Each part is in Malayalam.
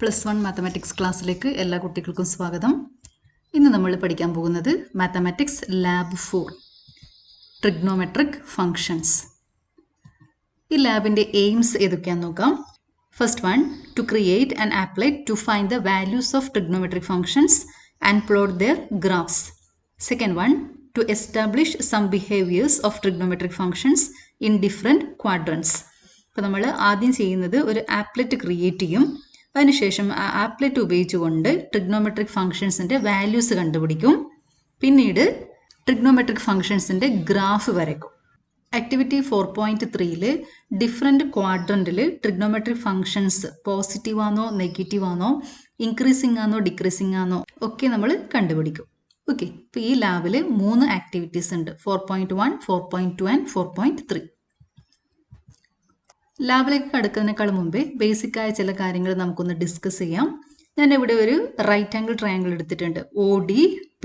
+1 മാത്തമാറ്റിക്സ് ക്ലാസ്സിലേക്ക് എല്ലാ കുട്ടികൾക്കും സ്വാഗതം. ഇന്ന് നമ്മൾ പഠിക്കാൻ പോകുന്നത് മാത്തമാറ്റിക്സ് ലാബ് 4 ട്രിഗ്നോമെട്രിക് ഫങ്ഷൻസ്. ഈ ലാബിൻ്റെ എയിംസ് ഏതൊക്കെയാണെന്ന് നോക്കാം. First one, to create and applet to find the values of trigonometric functions and plot their graphs. Second one, to establish some behaviors of trigonometric functions in different quadrants. അപ്പോൾ നമ്മൾ ആദ്യം ചെയ്യുന്നത് ഒരു ആപ്ലെറ്റ് ക്രിയേറ്റ് ചെയ്യും. അതിനുശേഷം ആ ആപ്ലെറ്റ് ഉപയോഗിച്ചുകൊണ്ട് ട്രിഗ്നോമെട്രിക് ഫങ്ഷൻസിൻ്റെ വാല്യൂസ് കണ്ടുപിടിക്കും. പിന്നീട് ട്രിഗ്നോമെട്രിക് ഫങ്ഷൻസിൻ്റെ ഗ്രാഫ് വരയ്ക്കും. ആക്ടിവിറ്റി 4.3ൽ ഡിഫറെൻറ്റ് ക്വാഡ്രൻറ്റിൽ ട്രിഗ്നോമെട്രിക് ഫങ്ഷൻസ് പോസിറ്റീവ് ആണോ നെഗറ്റീവ് ആണോ ഇൻക്രീസിങ് ആണോ ഡിക്രീസിങ് ആണോ ഒക്കെ നമ്മൾ കണ്ടുപിടിക്കും. ഓക്കെ, ഇപ്പോൾ ഈ ലാബിൽ 3 ആക്ടിവിറ്റീസ് ഉണ്ട്, 4.1, 4.2 ആൻഡ് 4.3. ലാബിലേക്ക് കടക്കുന്നതിനേക്കാൾ മുമ്പേ ബേസിക്കായ ചില കാര്യങ്ങൾ നമുക്കൊന്ന് ഡിസ്കസ് ചെയ്യാം. ഞാൻ ഇവിടെ ഒരു റൈറ്റ് ആംഗിൾ ട്രയാങ്കിൾ എടുത്തിട്ടുണ്ട്, ODP.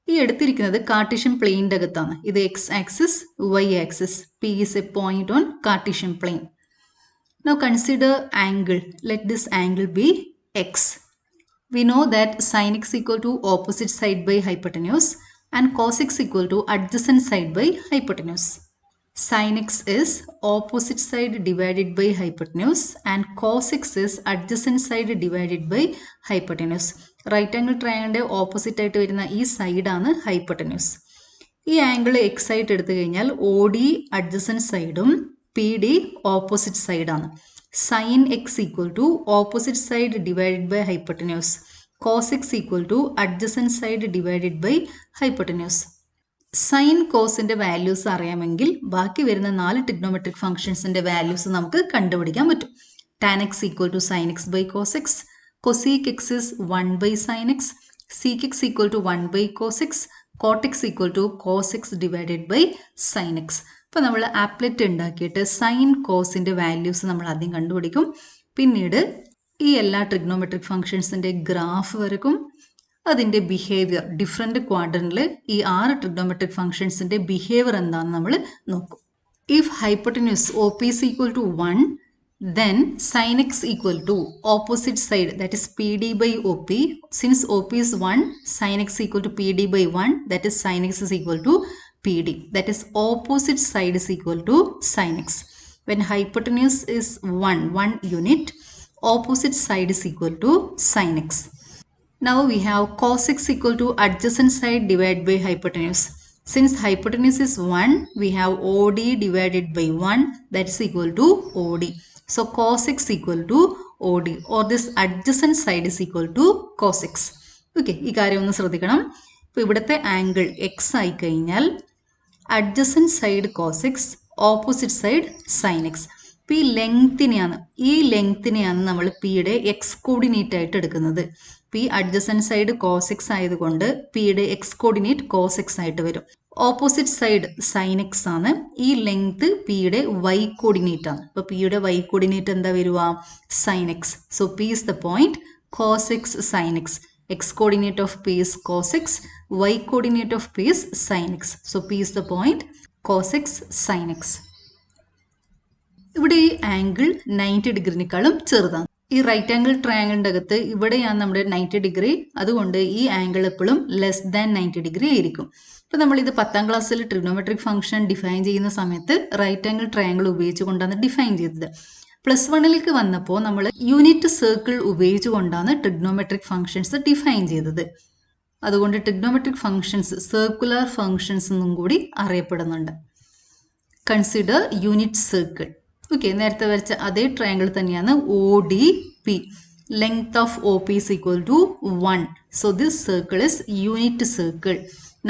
ഈ എടുത്തിരിക്കുന്നത് കാർട്ടീഷ്യൻ പ്ലെയിൻ്റെ അകത്താണ്. ഇത് x axis, y axis. P is a point on Cartesian plane. Now consider angle. Let this angle be x. We know that sin x equal to opposite side by hypotenuse and cos x equal to adjacent side by hypotenuse. Sin x is opposite side divided by hypotenuse and cos x is adjacent side divided by hypotenuse. Right angle triangle opposite ആയിട്ട് വരുന്ന ഈ സൈഡാണ് ഹൈപ്പോട്ടന്യൂസ്. ഈ ആംഗിൾ എക്സ് ആയിട്ട് എടുത്തു കഴിഞ്ഞാൽ OD അഡ്ജസൻറ്റ് സൈഡും PD ഓപ്പോസിറ്റ് സൈഡാണ്. Sin x equal to opposite side divided by hypotenuse. Cos x equal to adjacent side divided by hypotenuse. Sin കോസിൻ്റെ വാല്യൂസ് അറിയാമെങ്കിൽ ബാക്കി വരുന്ന 4 ട്രിഗ്നോമെട്രിക് ഫംഗ്ഷൻസിൻ്റെ വാല്യൂസ് നമുക്ക് കണ്ടുപിടിക്കാൻ പറ്റും. Tan x equal to sin x by cos x. Cosec x is 1 by sin x. Sec x equal to 1 by cos x. Cot x equal to cos x divided by sin x. അപ്പോൾ നമ്മൾ ആപ്ലെറ്റ് ഉണ്ടാക്കിയിട്ട് സൈൻ കോസിൻ്റെ വാല്യൂസ് നമ്മൾ ആദ്യം കണ്ടുപിടിക്കും. പിന്നീട് ഈ എല്ലാ ട്രിഗ്നോമെട്രിക് ഫങ്ഷൻസിൻ്റെ ഗ്രാഫ് വരക്കും. അതിൻ്റെ ബിഹേവിയർ ഡിഫറെൻറ്റ് ക്വാഡ്രൻറ്റിൽ ഈ 6 ട്രിഗ്നോമെട്രിക് ഫങ്ഷൻസിൻ്റെ ബിഹേവിയർ എന്താണെന്ന് നമ്മൾ നോക്കും. If hypotenuse OP is equal to 1, then sin x equal to opposite side, that is PD by OP. Since OP is 1, sin x equal to PD by 1, that is sin x is equal to PD. That is opposite side is equal to sin x. When hypotenuse is 1 unit, opposite side is equal to sin x. Now we have cos x equal to adjacent side divided by hypotenuse. Since hypotenuse is 1, we have OD divided by 1, that is equal to OD. So cos x equal to OD, or this adjacent side is equal to cos x. Okay, ഈ കാര്യം ഒന്ന് ശ്രദ്ധിക്കണം. ഇപ്പോൾ ഇവിടുത്തെ ആംഗിൾ x ആയി കഴിഞ്ഞാൽ adjacent side cos x, opposite side sine x. ഇപ്പോൾ ഈ ലെങ്ത്തിനെയാണ് നമ്മൾ പിയുടെ എക്സ് കോർഡിനേറ്റ് ആയിട്ട് എടുക്കുന്നത്. P adjacent side cos x ആയതുകൊണ്ട് പിയുടെ എക്സ് കോർഡിനേറ്റ് കോസ് എക്സ് ആയിട്ട് വരും. ഓപ്പോസിറ്റ് സൈഡ് സൈൻ എക്സ് ആണ്. ഈ ലെങ്ത് പിയുടെ വൈ കോർഡിനേറ്റ് ആണ്. അപ്പോൾ പിയുടെ വൈ കോർഡിനേറ്റ് എന്താ വരിക? Sine x. So P is the point cos x sine x. X coordinate of P is cos x, Y coordinate of P is sin x. So P is the point cos x sin x. ഇവിടെ ഈ ആംഗിൾ 90 ഡിഗ്രിനേക്കാളും ചെറുതാണ്. ഈ റൈറ്റ് ആംഗിൾ ട്രയാങ്കിളിൻ്റെ അകത്ത് ഇവിടെയാണ് നമ്മുടെ 90 ഡിഗ്രി. അതുകൊണ്ട് ഈ ആംഗിൾ എപ്പോഴും ലെസ് ദാൻ 90 ഡിഗ്രി ആയിരിക്കും. ഇപ്പോൾ നമ്മളിത് 10ാം ക്ലാസ്സിൽ ട്രിഗ്നോമെട്രിക് ഫംഗ്ഷൻ ഡിഫൈൻ ചെയ്യുന്ന സമയത്ത് റൈറ്റ് ആംഗിൾ ട്രയാങ്കിൾ ഉപയോഗിച്ചുകൊണ്ടാണ് ഡിഫൈൻ ചെയ്തത്. +1ലേക്ക് വന്നപ്പോൾ നമ്മൾ യൂണിറ്റ് സർക്കിൾ ഉപയോഗിച്ചുകൊണ്ടാണ് ട്രിഗ്നോമെട്രിക് ഫങ്ഷൻസ് ഡിഫൈൻ ചെയ്തത്. അതുകൊണ്ട് ട്രിഗ്നോമെട്രിക് ഫങ്ഷൻസ് സർക്കുലർ ഫങ്ഷൻസ് എന്നും കൂടി അറിയപ്പെടുന്നുണ്ട്. Consider unit circle. ഓക്കെ, നേരത്തെ വരച്ച അതേ ട്രയാങ്കിൾ തന്നെയാണ് ODP. Length of OP is equal to 1. So this circle is unit circle.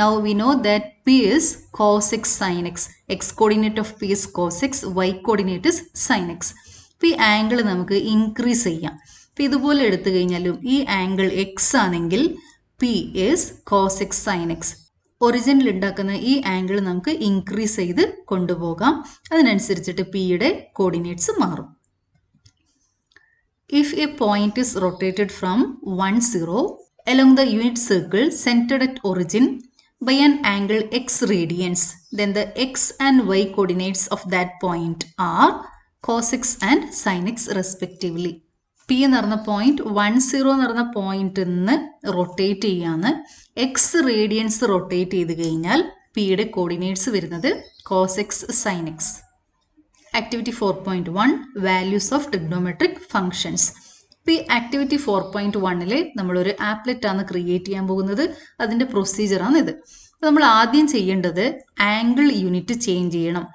Now we know that P is cos x sin x. X coordinate of P is cos x, Y coordinate is sin x. ഇപ്പോൾ ഈ ആംഗിൾ നമുക്ക് ഇൻക്രീസ് ചെയ്യാം. ഇപ്പോൾ ഇതുപോലെ എടുത്തു കഴിഞ്ഞാലും ഈ ആംഗിൾ എക്സ് ആണെങ്കിൽ P is cos x sin x. ഒറിജിനിൽ ഉണ്ടാക്കുന്ന ഈ ആംഗിൾ നമുക്ക് ഇൻക്രീസ് ചെയ്ത് കൊണ്ടുപോകാം. അതിനനുസരിച്ചിട്ട് പിയുടെ കോർഡിനേറ്റ്സ് മാറും. If A point is rotated from 1, 0 along the unit circle centered at origin by an angle x radians, then the x and y coordinates of that point are cos x and sin x respectively. P P എന്ന് പറഞ്ഞ പോയിന്റ് 10 എന്ന് പറഞ്ഞ പോയിന്റിൽ നിന്ന് റൊട്ടേറ്റ് ചെയ്യാന്ന്. എക്സ് റേഡിയൻസ് റൊട്ടേറ്റ് ചെയ്ത് കഴിഞ്ഞാൽ പിയുടെ കോർഡിനേറ്റ്സ് വരുന്നത് cos x sine x. Activity 4.1 values of trigonometric functions. ഇപ്പോൾ ഈ ആക്ടിവിറ്റി 4.1 നമ്മളൊരു ആപ്ലെറ്റ് ആണ് ക്രിയേറ്റ് ചെയ്യാൻ പോകുന്നത്. അതിൻ്റെ പ്രൊസീജിയറാണ് ഇത്. അപ്പോൾ നമ്മൾ ആദ്യം ചെയ്യേണ്ടത് ആംഗിൾ യൂണിറ്റ് ചേഞ്ച് ചെയ്യണം.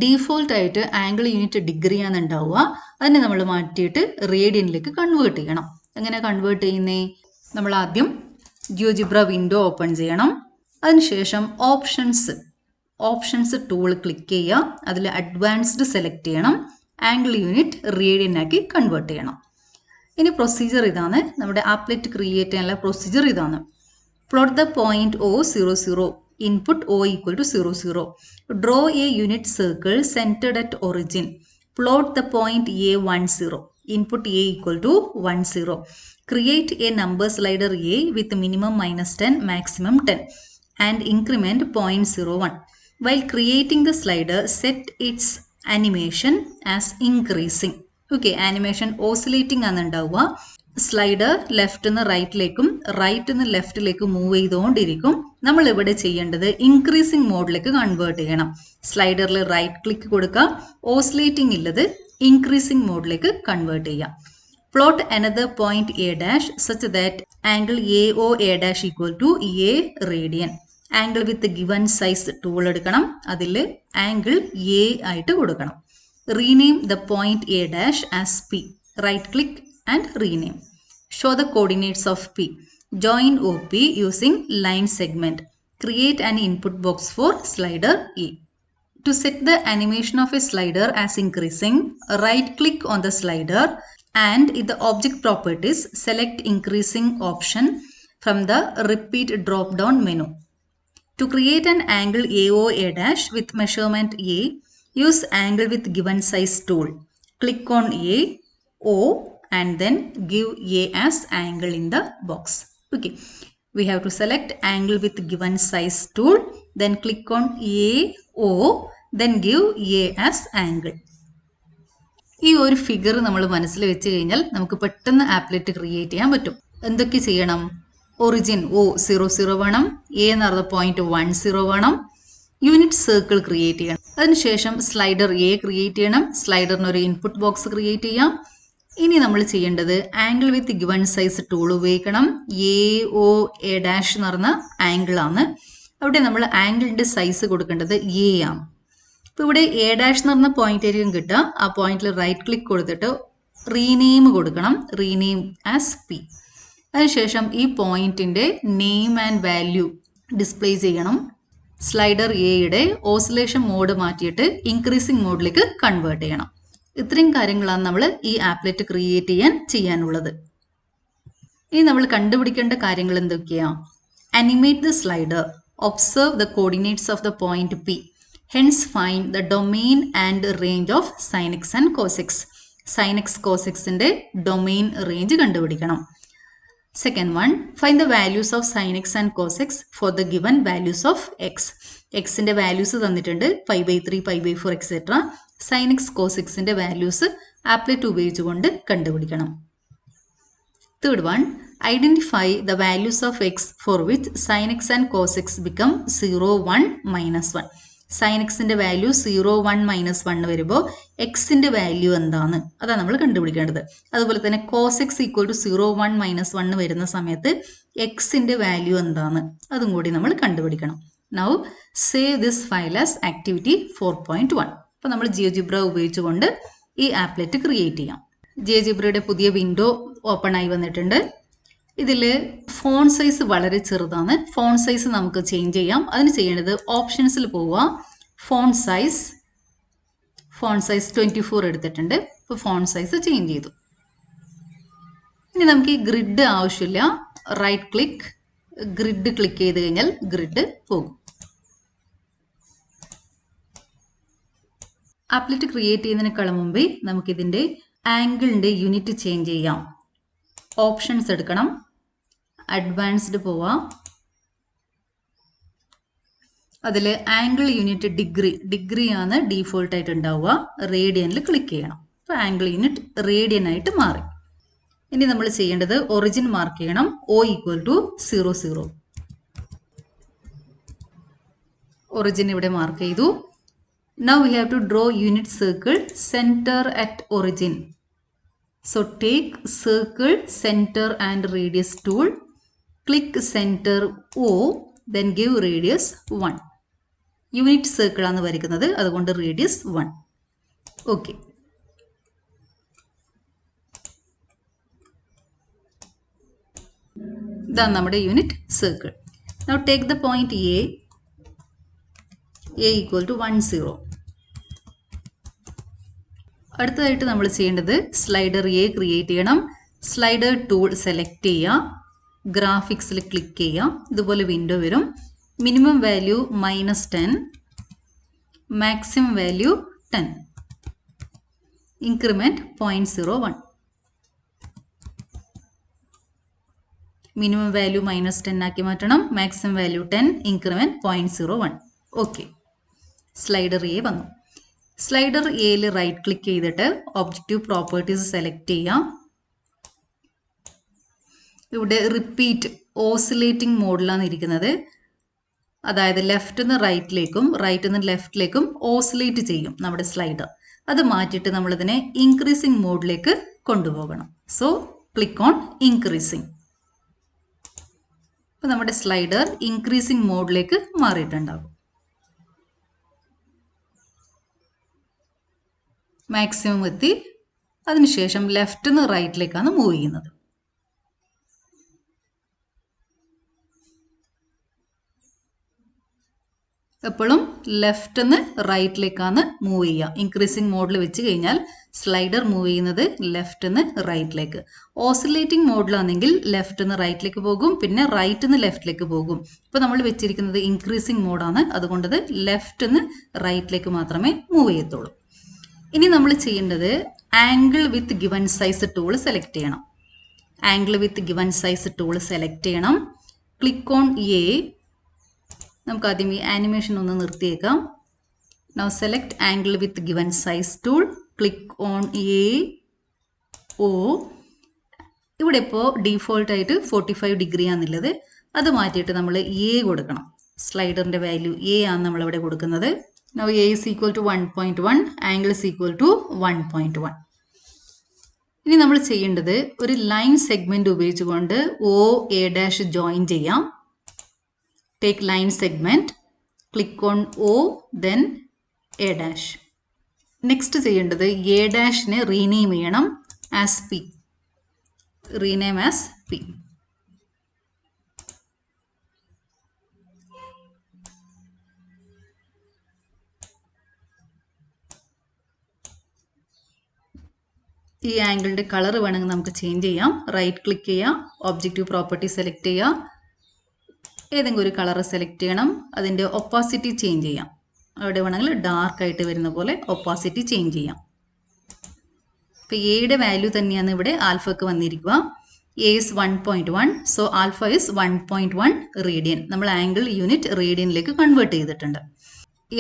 ഡീഫോൾട്ട് ആയിട്ട് ആംഗിൾ യൂണിറ്റ് ഡിഗ്രിയാണ് ഉണ്ടാവുക. അതിനെ നമ്മൾ മാറ്റിയിട്ട് റേഡിയനിലേക്ക് കൺവേർട്ട് ചെയ്യണം. എങ്ങനെ കൺവേർട്ട് ചെയ്യുന്നേ? നമ്മൾ ആദ്യം ജിയോജിബ്ര വിൻഡോ ഓപ്പൺ ചെയ്യണം. അതിനുശേഷം ഓപ്ഷൻസ് ടൂൾ ക്ലിക്ക് ചെയ്യുക. അതിൽ അഡ്വാൻസ്ഡ് സെലക്ട് ചെയ്യണം. ആംഗിൾ യൂണിറ്റ് റേഡിയനാക്കി കൺവേർട്ട് ചെയ്യണം. ഇനി പ്രൊസീജിയർ ഇതാണ്. നമ്മുടെ ആപ്ലെറ്റ് ക്രിയേറ്റ് ചെയ്യാനുള്ള പ്രൊസീജിയർ ഇതാണ്. Plot the point O00. Input O equal to 00. Draw a unit circle centered at origin. Plot the point A10. Input A equal to 10. Create a number slider A with minimum -10, maximum 10 and increment 0.01. While creating the slider, set its animation as increasing. Okay, animation oscillating ആണ് ഉണ്ടാവുക. സ്ലൈഡർ ലെഫ്റ്റ് നിന്ന് റൈറ്റിലേക്കും റൈറ്റ് നിന്ന് ലെഫ്റ്റിലേക്കും മൂവ് ചെയ്തുകൊണ്ടിരിക്കും. നമ്മൾ ഇവിടെ ചെയ്യേണ്ടത് ഇൻക്രീസിങ് മോഡിലേക്ക് കൺവേർട്ട് ചെയ്യണം. സ്ലൈഡറിൽ റൈറ്റ് ക്ലിക്ക് കൊടുക്കുക. ഓസിലേറ്റിംഗ് ഉള്ളത് ഇൻക്രീസിങ് മോഡിലേക്ക് കൺവേർട്ട് ചെയ്യാം. Plot another point A dash such that angle AOA dash equal to A radian. Angle with given size tool എടുക്കണം. അതിൽ ആംഗിൾ A ആയിട്ട് കൊടുക്കണം. Rename the point A dash as P. Right click and rename. Show the coordinates of P. Join OP using line segment. Create an input box for slider E. To set the animation of a slider as increasing, right click on the slider and in the object properties select increasing option from the repeat drop down menu. To create an angle AOA dash with measurement A, use angle with given size tool. Click on A, O and then give A as angle in the box. Okay, we have to select angle with given size tool, then click on A, O, then give A as angle. ഈ ഒരു ഫിഗർ നമ്മൾ മനസ്സിൽ വെച്ച് കഴിഞ്ഞാൽ നമുക്ക് പെട്ടെന്ന് ആപ്ലെറ്റ് ക്രിയേറ്റ് ചെയ്യാൻ പറ്റും. എന്തൊക്കെ ചെയ്യണം? ഒറിജിൻ O00 വേണം. A എന്ന് പറഞ്ഞ പോയിന്റ് 10 വേണം. യൂണിറ്റ് സർക്കിൾ ക്രിയേറ്റ് ചെയ്യണം. അതിനുശേഷം സ്ലൈഡർ A ക്രിയേറ്റ് ചെയ്യണം. സ്ലൈഡറിന് ഒരു ഇൻപുട്ട് ബോക്സ് ക്രിയേറ്റ് ചെയ്യാം. ഇനി നമ്മൾ ചെയ്യേണ്ടത് angle with given size tool ഉപയോഗിക്കണം. AOA ഡാഷ് എന്ന് പറഞ്ഞ ആംഗിളാണ്. അവിടെ നമ്മൾ ആംഗിളിൻ്റെ സൈസ് കൊടുക്കേണ്ടത് A ആണ്. ഇപ്പോൾ ഇവിടെ A ഡാഷ് എന്ന് പറഞ്ഞ പോയിന്റ് ആയിരിക്കും കിട്ടുക. ആ പോയിന്റിൽ റൈറ്റ് ക്ലിക്ക് കൊടുത്തിട്ട് റീനെയിം കൊടുക്കണം. Rename as P. അതിനുശേഷം ഈ പോയിന്റിൻ്റെ നെയിം ആൻഡ് വാല്യൂ ഡിസ്പ്ലേ ചെയ്യണം. സ്ലൈഡർ Aയുടെ ഓസിലേഷൻ മോഡ് മാറ്റിയിട്ട് ഇൻക്രീസിങ് മോഡിലേക്ക് കൺവേർട്ട് ചെയ്യണം. ഇത്രയും കാര്യങ്ങളാണ് നമ്മൾ ഈ ആപ്ലെറ്റ് ക്രിയേറ്റ് ചെയ്യാനുള്ളത്. ഇനി നമ്മൾ കണ്ടുപിടിക്കേണ്ട കാര്യങ്ങൾ എന്തൊക്കെയാണ്? Animate the slider. Observe the coordinates of the point P. Hence find the domain and range of sine x and cos x. Sine X cos എക്സിൻ്റെ ഡൊമെയിൻ റേഞ്ച് കണ്ടുപിടിക്കണം. Second one, find the values of sin x and cos x for the given values of x. Xന്റെ വാല്യൂസ് തന്നിട്ടുണ്ട് 5/3, 5/4 എക്സെട്ര. sin x cos xന്റെ വാല്യൂസ് ആപ്ലെറ്റ് ഉപയോഗിച്ചുകൊണ്ട് കണ്ടുപിടിക്കണം. Third one, identify the values of x for which sin x and cos x become 0, 1, -1. sin xന്റെ വാല്യൂ 0, 1, -1 വരുമ്പോൾ എക്സിന്റെ വാല്യൂ എന്താണ് അതാണ് നമ്മൾ കണ്ടുപിടിക്കേണ്ടത്. അതുപോലെ തന്നെ കോസ് എക്സ് ഈക്വൽ ടു 0, 1, -1 വരുന്ന സമയത്ത് എക്സിന്റെ വാല്യൂ എന്താണ് അതും കൂടി നമ്മൾ കണ്ടുപിടിക്കണം. Now save this file as activity 4.1. അപ്പോൾ നമ്മൾ ജിയോജിബ്ര ഉപയോഗിച്ചുകൊണ്ട് ഈ ആപ്ലെറ്റ് ക്രിയേറ്റ് ചെയ്യാം. ജിയോജിബ്രയുടെ പുതിയ വിൻഡോ ഓപ്പൺ ആയി വന്നിട്ടുണ്ട്. ഇതിൽ ഫോൺ സൈസ് വളരെ ചെറുതാണ്. ഫോൺ സൈസ് നമുക്ക് ചേഞ്ച് ചെയ്യാം. അതിന് ചെയ്യേണ്ടത് ഓപ്ഷൻസിൽ പോവുക. ഫോൺ സൈസ് 24 എടുത്തിട്ടുണ്ട്. ഇപ്പോൾ ഫോൺ സൈസ് ചേഞ്ച് ചെയ്തു. ഇനി നമുക്ക് ഈ ഗ്രിഡ് ആവശ്യമില്ല. റൈറ്റ് ക്ലിക്ക് ഗ്രിഡ് ക്ലിക്ക് ചെയ്ത് കഴിഞ്ഞാൽ ഗ്രിഡ് പോകും. ആപ്ലെറ്റ് ക്രിയേറ്റ് ചെയ്യുന്നതിനേക്കാളും മുമ്പേ നമുക്കിതിൻ്റെ ആംഗിളിൻ്റെ യൂണിറ്റ് ചേഞ്ച് ചെയ്യാം. ഓപ്ഷൻസ് എടുക്കണം. അഡ്വാൻസ്ഡ് പോവാം. അതിൽ ആംഗിൾ യൂണിറ്റ് ഡിഗ്രിയാണ് ഡീഫോൾട്ട് ആയിട്ട് ഉണ്ടാവുക. റേഡിയനിൽ ക്ലിക്ക് ചെയ്യണം. അപ്പോൾ ആംഗിൾ യൂണിറ്റ് റേഡിയൻ ആയിട്ട് മാറി. ഇനി നമ്മൾ ചെയ്യേണ്ടത് ഒറിജിൻ മാർക്ക് ചെയ്യണം. O = 0, 0. ഒറിജിൻ ഇവിടെ മാർക്ക് ചെയ്തു. Now we have to draw unit circle center at origin. So take circle center and radius tool. Click center O, then give radius 1. Unit circle ആണ് വരയ്ക്കുന്നത്, അതുകൊണ്ട് radius 1. Okay. ഇതാണ് നമ്മുടെ unit circle. Now take the point A = 1, 0. അടുത്തതായിട്ട് നമ്മൾ ചെയ്യേണ്ടത് സ്ലൈഡർ A ക്രിയേറ്റ് ചെയ്യണം. സ്ലൈഡർ ടൂൾ സെലക്ട് ചെയ്യുക, ഗ്രാഫിക്സിൽ ക്ലിക്ക് ചെയ്യുക. ഇതുപോലെ വിൻഡോ വരും. Minimum value -10, maximum value 10, increment 0.01. Minimum value -10 ആക്കി മാറ്റണം, maximum value 10, increment 0.01. Okay, slider A വന്നു. സ്ലൈഡർ എയിൽ റൈറ്റ് ക്ലിക്ക് ചെയ്തിട്ട് ഒബ്ജക്റ്റീവ് പ്രോപ്പർട്ടീസ് സെലക്ട് ചെയ്യാം. ഇവിടെ റിപ്പീറ്റ് ഓസിലേറ്റിംഗ് മോഡിലാണ് ഇരിക്കുന്നത്. അതായത് ലെഫ്റ്റ് നിന്ന് റൈറ്റിലേക്കും റൈറ്റിൽ നിന്ന് ലെഫ്റ്റിലേക്കും ഓസിലേറ്റ് ചെയ്യും നമ്മുടെ സ്ലൈഡർ. അത് മാറ്റിയിട്ട് നമ്മളിതിനെ ഇൻക്രീസിങ് മോഡിലേക്ക് കൊണ്ടുപോകണം. So click on increasing. അപ്പോൾ നമ്മുടെ സ്ലൈഡർ ഇൻക്രീസിങ് മോഡിലേക്ക് മാറിയിട്ടുണ്ടാകും. മാക്സിമം എത്തി. അതിനുശേഷം ലെഫ്റ്റ് നിന്ന് റൈറ്റിലേക്കാണ് മൂവ് ചെയ്യുന്നത്. എപ്പോഴും ലെഫ്റ്റ് നിന്ന് റൈറ്റിലേക്കാണ് മൂവ് ചെയ്യുക. ഇൻക്രീസിങ് മോഡിൽ വെച്ച് കഴിഞ്ഞാൽ സ്ലൈഡർ മൂവ് ചെയ്യുന്നത് ലെഫ്റ്റ് നിന്ന് റൈറ്റിലേക്ക്. ഓസിലേറ്റിംഗ് മോഡിലാണെങ്കിൽ ലെഫ്റ്റ് നിന്ന് റൈറ്റിലേക്ക് പോകും, പിന്നെ റൈറ്റ് നിന്ന് ലെഫ്റ്റിലേക്ക് പോകും. ഇപ്പോൾ നമ്മൾ വെച്ചിരിക്കുന്നത് ഇൻക്രീസിങ് മോഡാണ്, അതുകൊണ്ടത് ലെഫ്റ്റ് നിന്ന് റൈറ്റിലേക്ക് മാത്രമേ മൂവ് ചെയ്യത്തുള്ളൂ. ഇനി നമ്മൾ ചെയ്യേണ്ടത് angle with given size tool select ചെയ്യണം. Angle with given size tool select ചെയ്യണം. Click on A. നമുക്ക് ആദ്യം ഈ ആനിമേഷൻ ഒന്ന് നിർത്തിയേക്കാം. Now select angle with given size tool. Click on A O. ഇവിടെ ഇപ്പോൾ ഡീഫോൾട്ടായിട്ട് 45 ഡിഗ്രി ആണുള്ളത്. അത് മാറ്റിയിട്ട് നമ്മൾ എ കൊടുക്കണം. സ്ലൈഡറിൻ്റെ വാല്യൂ എ ആണ് നമ്മളിവിടെ കൊടുക്കുന്നത്. Now A is equal to 1.1, angle is equal to 1.1. ഇനി നമ്മൾ ചെയ്യേണ്ടത് ഒരു ലൈൻ സെഗ്മെന്റ് ഉപയോഗിച്ചുകൊണ്ട് OA' ജോയിൻ ചെയ്യാം. Take line segment, click on O, then A'. Next ചെയ്യേണ്ടത് A' റീനെയിം ചെയ്യണം as P. Rename as P. ഈ ആംഗിളിൻ്റെ കളർ വേണമെങ്കിൽ നമുക്ക് ചേഞ്ച് ചെയ്യാം. റൈറ്റ് ക്ലിക്ക് ചെയ്യാം, ഒബ്ജക്റ്റീവ് പ്രോപ്പർട്ടി സെലക്ട് ചെയ്യാം, ഏതെങ്കിലും ഒരു കളർ സെലക്ട് ചെയ്യണം. അതിൻ്റെ ഒപ്പാസിറ്റി ചേഞ്ച് ചെയ്യാം. അവിടെ വേണമെങ്കിൽ ഡാർക്കായിട്ട് വരുന്ന പോലെ ഒപ്പാസിറ്റി ചേഞ്ച് ചെയ്യാം. ഇപ്പോൾ എയുടെ വാല്യൂ തന്നെയാണ് ഇവിടെ ആൽഫക്ക് വന്നിരിക്കുക. A is 1.1, so alpha is 1.1 radian. നമ്മൾ ആംഗിൾ യൂണിറ്റ് റേഡിയനിലേക്ക് കൺവേർട്ട് ചെയ്തിട്ടുണ്ട്.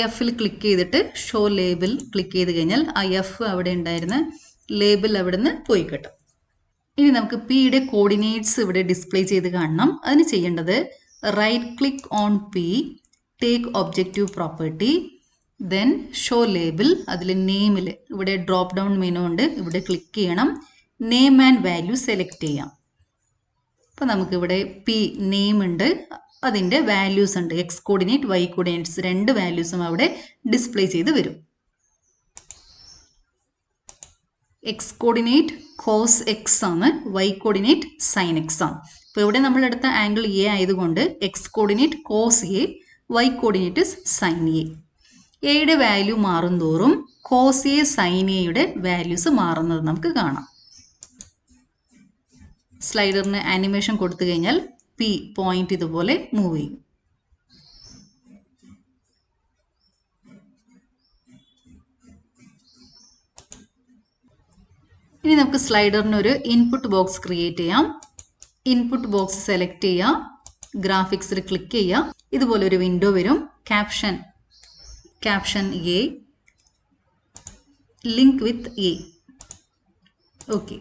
എഫിൽ ക്ലിക്ക് ചെയ്തിട്ട് ഷോ ലേബിൾ ക്ലിക്ക് ചെയ്ത് കഴിഞ്ഞാൽ ആ എഫ് അവിടെ ഉണ്ടായിരുന്ന ലേബിൾ അവിടെ നിന്ന് പോയി കിട്ടും. ഇനി നമുക്ക് പിയുടെ കോർഡിനേറ്റ്സ് ഇവിടെ ഡിസ്പ്ലേ ചെയ്ത് കാണണം. അതിന് ചെയ്യേണ്ടത് right click on P, take objective property, then show label. അതിൽ നെയിമിൽ ഇവിടെ ഡ്രോപ്പ് ഡൗൺ മെനു ഉണ്ട്, ഇവിടെ ക്ലിക്ക് ചെയ്യണം. നെയിം ആൻഡ് വാല്യൂ സെലക്ട് ചെയ്യാം. അപ്പോൾ നമുക്കിവിടെ പി നെയിം ഉണ്ട്, അതിൻ്റെ വാല്യൂസ് ഉണ്ട്. എക്സ് കോർഡിനേറ്റ്, വൈ കോർഡിനേറ്റ്സ് രണ്ട് വാല്യൂസും അവിടെ ഡിസ്പ്ലേ ചെയ്ത് വരും. എക്സ് കോർഡിനേറ്റ് കോസ് എക്സ് ആണ്, വൈ കോർഡിനേറ്റ് സൈൻ എക്സ് ആണ്. ഇപ്പോൾ ഇവിടെ നമ്മളെടുത്ത ആംഗിൾ എ ആയതുകൊണ്ട് x coordinate cos A, y coordinate sine A. എയുടെ വാല്യൂ മാറും തോറും കോസ് എ സൈൻ എയുടെ വാല്യൂസ് മാറുന്നത് നമുക്ക് കാണാം. സ്ലൈഡറിന് ആനിമേഷൻ കൊടുത്തു കഴിഞ്ഞാൽ പി പോയിന്റ് ഇതുപോലെ മൂവ് ചെയ്യും. ഇനി നമുക്ക് സ്ലൈഡറിന് ഒരു ഇൻപുട്ട് ബോക്സ് ക്രിയേറ്റ് ചെയ്യാം. ഇൻപുട്ട് ബോക്സ് സെലക്ട് ചെയ്യാം, ഗ്രാഫിക്സിൽ ക്ലിക്ക് ചെയ്യാം. ഇതുപോലെ ഒരു വിൻഡോ വരും. Caption A, link with A. Okay,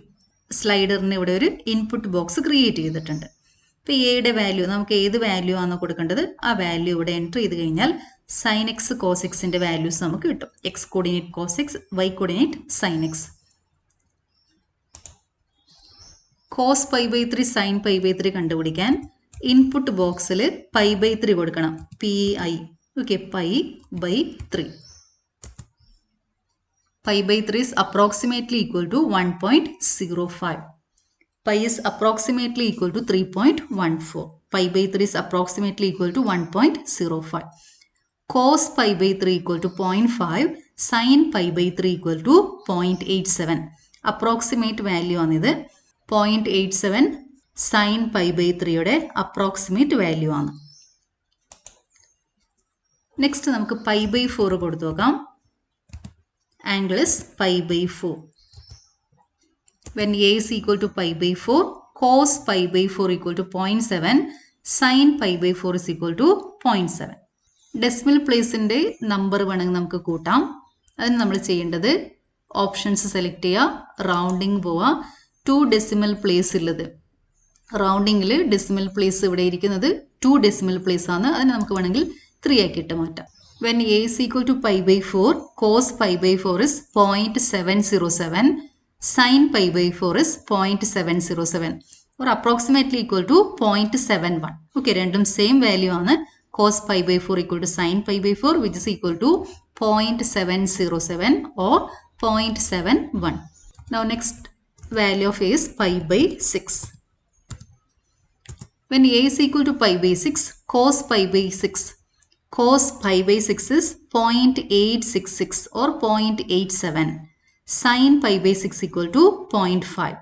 സ്ലൈഡറിന് ഇവിടെ ഒരു ഇൻപുട്ട് ബോക്സ് ക്രിയേറ്റ് ചെയ്തിട്ടുണ്ട്. ഇപ്പോൾ എയുടെ വാല്യൂ നമുക്ക് ഏത് വാല്യൂ ആണോ കൊടുക്കേണ്ടത് ആ വാല്യൂ ഇവിടെ എൻ്റർ ചെയ്ത് കഴിഞ്ഞാൽ സൈൻ എക്സ് കോസ് എക്സിൻ്റെ വാല്യൂസ് നമുക്ക് കിട്ടും. X coordinate cos X, y coordinate sine X. Cos pi by 3 sine pi by 3 കണ്ടുപിടിക്കാൻ ഇൻപുട്ട് ബോക്സിൽ പൈ ബൈ 3 കൊടുക്കണം. P I okay, pi by 3. Pi by 3 is approximately equal to 1.05. Pi is approximately equal to 3.14. Pi by 3 is approximately equal to 1.05. Cos pi by 3 equal to 0.5. Sin pi by 3 equal to 0.87. Approximate value on this 0.87 sin pi by 3 യുടെ approximate value ആണ്. നെക്സ്റ്റ് നമുക്ക് pi by 4 കൊടുത്തു നോക്കാം. Angle is pi by 4. When a is equal to pi by 4, cos pi by 4 equal to 0.7, sin pi by 4 is equal to 0.7. Decimal place inde number വേണമെങ്കിൽ നമുക്ക് കൂട്ടാം. അതിന് നമ്മൾ ചെയ്യേണ്ടത് ഓപ്ഷൻസ് സെലക്ട് ചെയ്യുക, റൗണ്ടിങ് പോവുക, 2 decimal place ഉള്ളത്. റൗണ്ടിങ്ങിൽ ഡെസിമൽ പ്ലേസ് ഇവിടെ ഇരിക്കുന്നത് 2 decimal place ആണ്. അതിന് നമുക്ക് വേണമെങ്കിൽ 3 ആക്കിയിട്ട് മാറ്റാം. When a is equal to pi by 4, cos pi by 4 is 0.707, sin pi by 4 is 0.707 or approximately equal to 0.71. Okay, random same value on cos pi by 4 equal to sin pi by 4, which is equal to 0.707 or 0.71. Now next value of a is pi by 6. When a is equal to pi by 6, cos pi by 6, cos pi by 6 is 0.866 or 0.87. Sin pi by 6 equal to 0.5.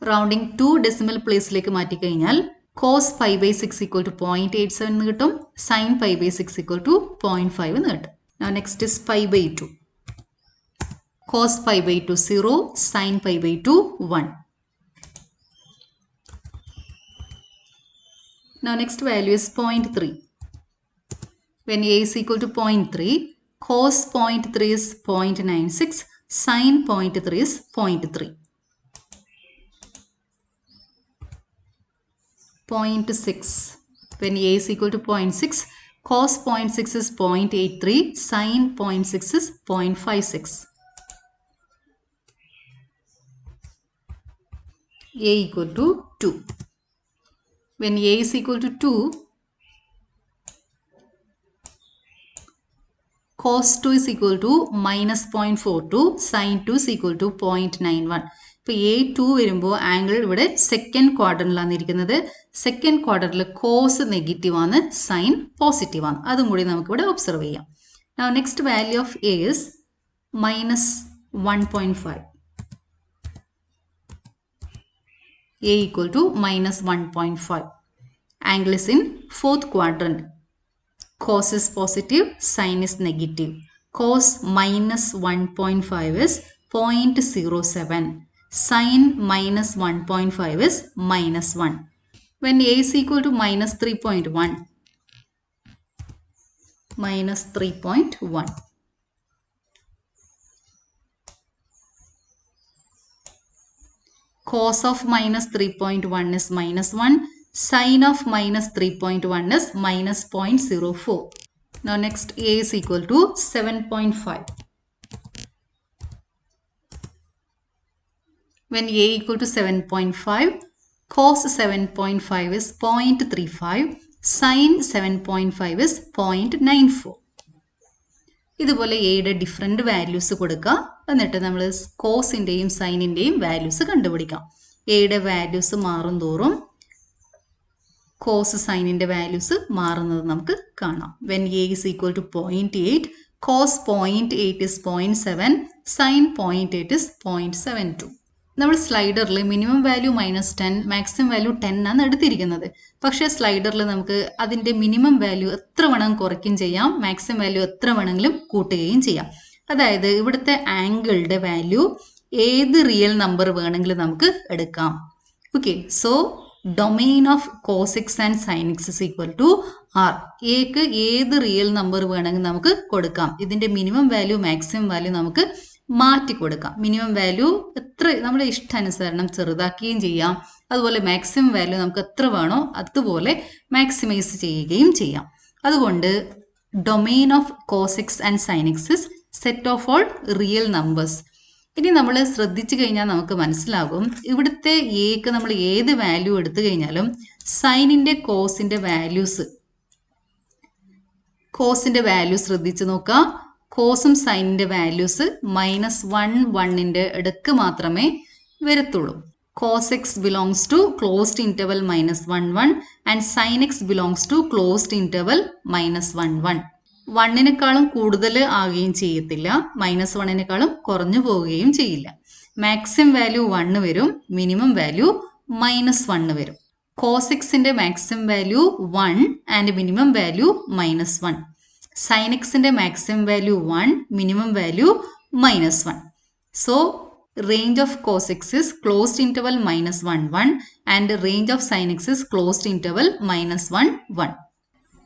Rounding 2 decimal place like മാറ്റി കഴിഞ്ഞാൽ cos pi by 6 equal to 0.87 എന്ന് കിട്ടും. Sin pi by 6 equal to 0.5 എന്ന് കിട്ടും. Now next is pi by 2. Cos pi by 2 0, sin pi by 2 1. Now next value is 0.3. When a is equal to 0.3, cos 0.3 is 0.96, sin 0.3 is 0.3. 0.6. When a is equal to 0.6, cos 0.6 is 0.83, sin 0.6 is 0.56. A equal to 2. When a is equal to 2, cos 2 is equal to minus 0.42, sin 2 is equal to 0.91. ഇപ്പോൾ A2 വരുമ്പോൾ ആംഗിൾ ഇവിടെ സെക്കൻഡ് ക്വാഡ്രന്റിലാണ് ഇരിക്കുന്നത്. സെക്കൻഡ് ക്വാഡ്രന്റിൽ കോസ് നെഗറ്റീവ് ആണ്, സൈൻ പോസിറ്റീവ് ആണ്. അതും കൂടി നമുക്കിവിടെ ഒബ്സർവ് ചെയ്യാം. Now next value of A is minus 1.5. A equal to minus 1.5. Angle is in 4th quadrant. Cos is positive, sin is negative. Cos minus 1.5 is 0.07. Sin minus 1.5 is minus 1. When A is equal to minus 3.1, minus 3.1. Cos of minus 3.1 is minus 1. Sin of minus 3.1 is minus 0.04. Now next A is equal to 7.5. When A equal to 7.5, cos 7.5 is 0.35. Sin 7.5 is 0.94. ഇതുപോലെ എയുടെ ഡിഫറെൻറ്റ് വാല്യൂസ് കൊടുക്കുക. എന്നിട്ട് നമ്മൾ കോസിൻ്റെയും സൈനിൻ്റെയും വാല്യൂസ് കണ്ടുപിടിക്കാം. എയുടെ വാല്യൂസ് മാറും തോറും കോസ് സൈനിൻ്റെ വാല്യൂസ് മാറുന്നത് നമുക്ക് കാണാം. When A is equal to 0.8, cos 0.8 is 0.7, sine 0.8 is 0.72. നമ്മൾ സ്ലൈഡറിൽ മിനിമം വാല്യൂ -10, മാക്സിമം വാല്യൂ 10 ആണ് എടുത്തിരിക്കുന്നത്. പക്ഷേ സ്ലൈഡറിൽ നമുക്ക് അതിൻ്റെ മിനിമം വാല്യൂ എത്ര വേണമെങ്കിലും കുറയ്ക്കുകയും ചെയ്യാം, മാക്സിമം വാല്യൂ എത്ര വേണമെങ്കിലും കൂട്ടുകയും ചെയ്യാം. അതായത് ഇവിടുത്തെ ആംഗിളുടെ വാല്യൂ ഏത് റിയൽ നമ്പർ വേണമെങ്കിലും നമുക്ക് എടുക്കാം. Okay, so domain of cos x and sine x is equal to R. എക്ക് ഏത് റിയൽ നമ്പർ വേണമെങ്കിൽ നമുക്ക് കൊടുക്കാം. ഇതിന്റെ മിനിമം വാല്യൂ മാക്സിമം വാല്യൂ നമുക്ക് മാറ്റി കൊടുക്കാം. മിനിമം വാല്യൂ എത്ര നമ്മുടെ ഇഷ്ടാനുസരണം ചെറുതാക്കുകയും ചെയ്യാം. അതുപോലെ മാക്സിമം വാല്യൂ നമുക്ക് എത്ര വേണോ അതുപോലെ മാക്സിമൈസ് ചെയ്യുകയും ചെയ്യാം. അതുകൊണ്ട് domain of cos x and sine x is set of all real numbers. ഇനി നമ്മൾ ശ്രദ്ധിച്ചു കഴിഞ്ഞാൽ നമുക്ക് മനസ്സിലാകും, ഇവിടുത്തെ എക്ക് നമ്മൾ ഏത് വാല്യൂ എടുത്തു കഴിഞ്ഞാലും സൈനിന്റെ കോസിന്റെ വാല്യൂ ശ്രദ്ധിച്ചു നോക്കാം. കോസും സൈനിന്റെ വാല്യൂസ് -1 ഇടക്ക് മാത്രമേ വരത്തുള്ളൂ. cos x belongs to closed interval -1 and sin x belongs to closed interval -1. 1നെക്കാളും കൂടുതൽ ആകുകയും ചെയ്യത്തില്ല, -1നെക്കാളും കുറഞ്ഞു പോവുകയും ചെയ്യില്ല. മാക്സിമം വാല്യൂ 1 വരും, മിനിമം വാല്യൂ -1 വരും. cos xന്റെ maximum value 1 and minimum value -1. sin xന്റെ maximum value 1, minimum value -1. So range of cos x is closed interval -1 and range of sin x is closed interval -1.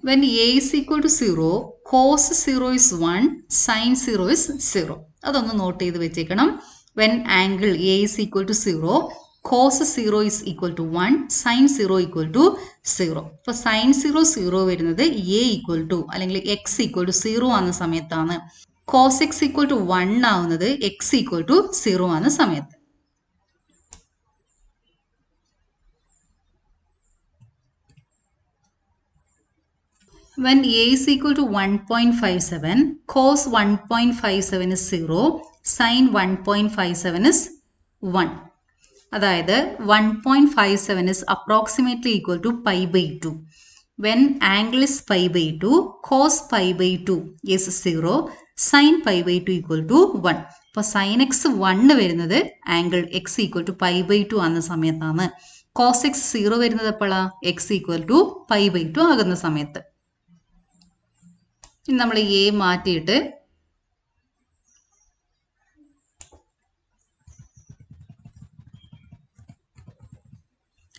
When a is equal to 0, cos 0 is 1, sin 0 is 0. അതൊന്ന് നോട്ട് ചെയ്ത് വെച്ചേക്കണം. When angle a is equal to 0, cos 0 is equal to 1, sin 0 equal to 0. അപ്പോൾ sin 0 0 വരുന്നത് a equal to അല്ലെങ്കിൽ x equal to 0 ആകുന്ന സമയത്താണ്. cos x equal to 1 ആവുന്നത് x equal to 0 ആകുന്ന സമയത്ത്. When a is equal to 1.57, cos 1.57 is 0, sin 1.57 is 1. അതായത് 1.57 is approximately equal to pi by 2. When angle is pi by 2, cos pi by 2 is 0, sin pi by 2 equal to 1. അപ്പോൾ sin x 1 വരുന്നത് angle x equal to pi by 2 ആകുന്ന സമയത്താണ്. cos x 0 വരുന്നത് എപ്പോഴാണ്? x equal to pi by 2 ആകുന്ന സമയത്ത്. ഇനി നമ്മൾ a മാറ്റിയിട്ട്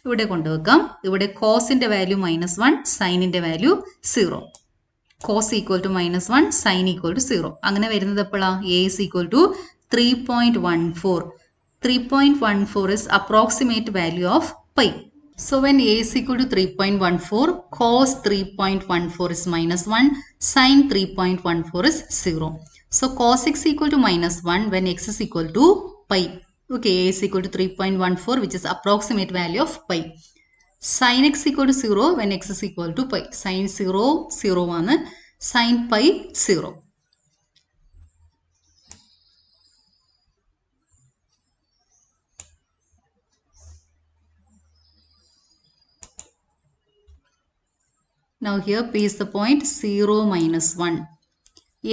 ഇവിടെ കൊണ്ടുവെക്കാം. ഇവിടെ കോസിന്റെ വാല്യൂ -1, സൈനിന്റെ value 0. Cos equal to -1, sine equal to 0. അങ്ങനെ വരുന്നത് എപ്പോഴാണ്? a is equal to 3.14. 3.14 is approximate value of pi. So when a is equal to 3.14, cos 3.14 is -1, sin 3.14 is 0. So cos x equal to -1 when x is equal to pi. Okay, a is equal to 3.14 which is approximate value of pi. Sin x equal to 0 when x is equal to pi. Sin 0 0 ആണ്, sin pi 0. Now here p is the point 0 -1.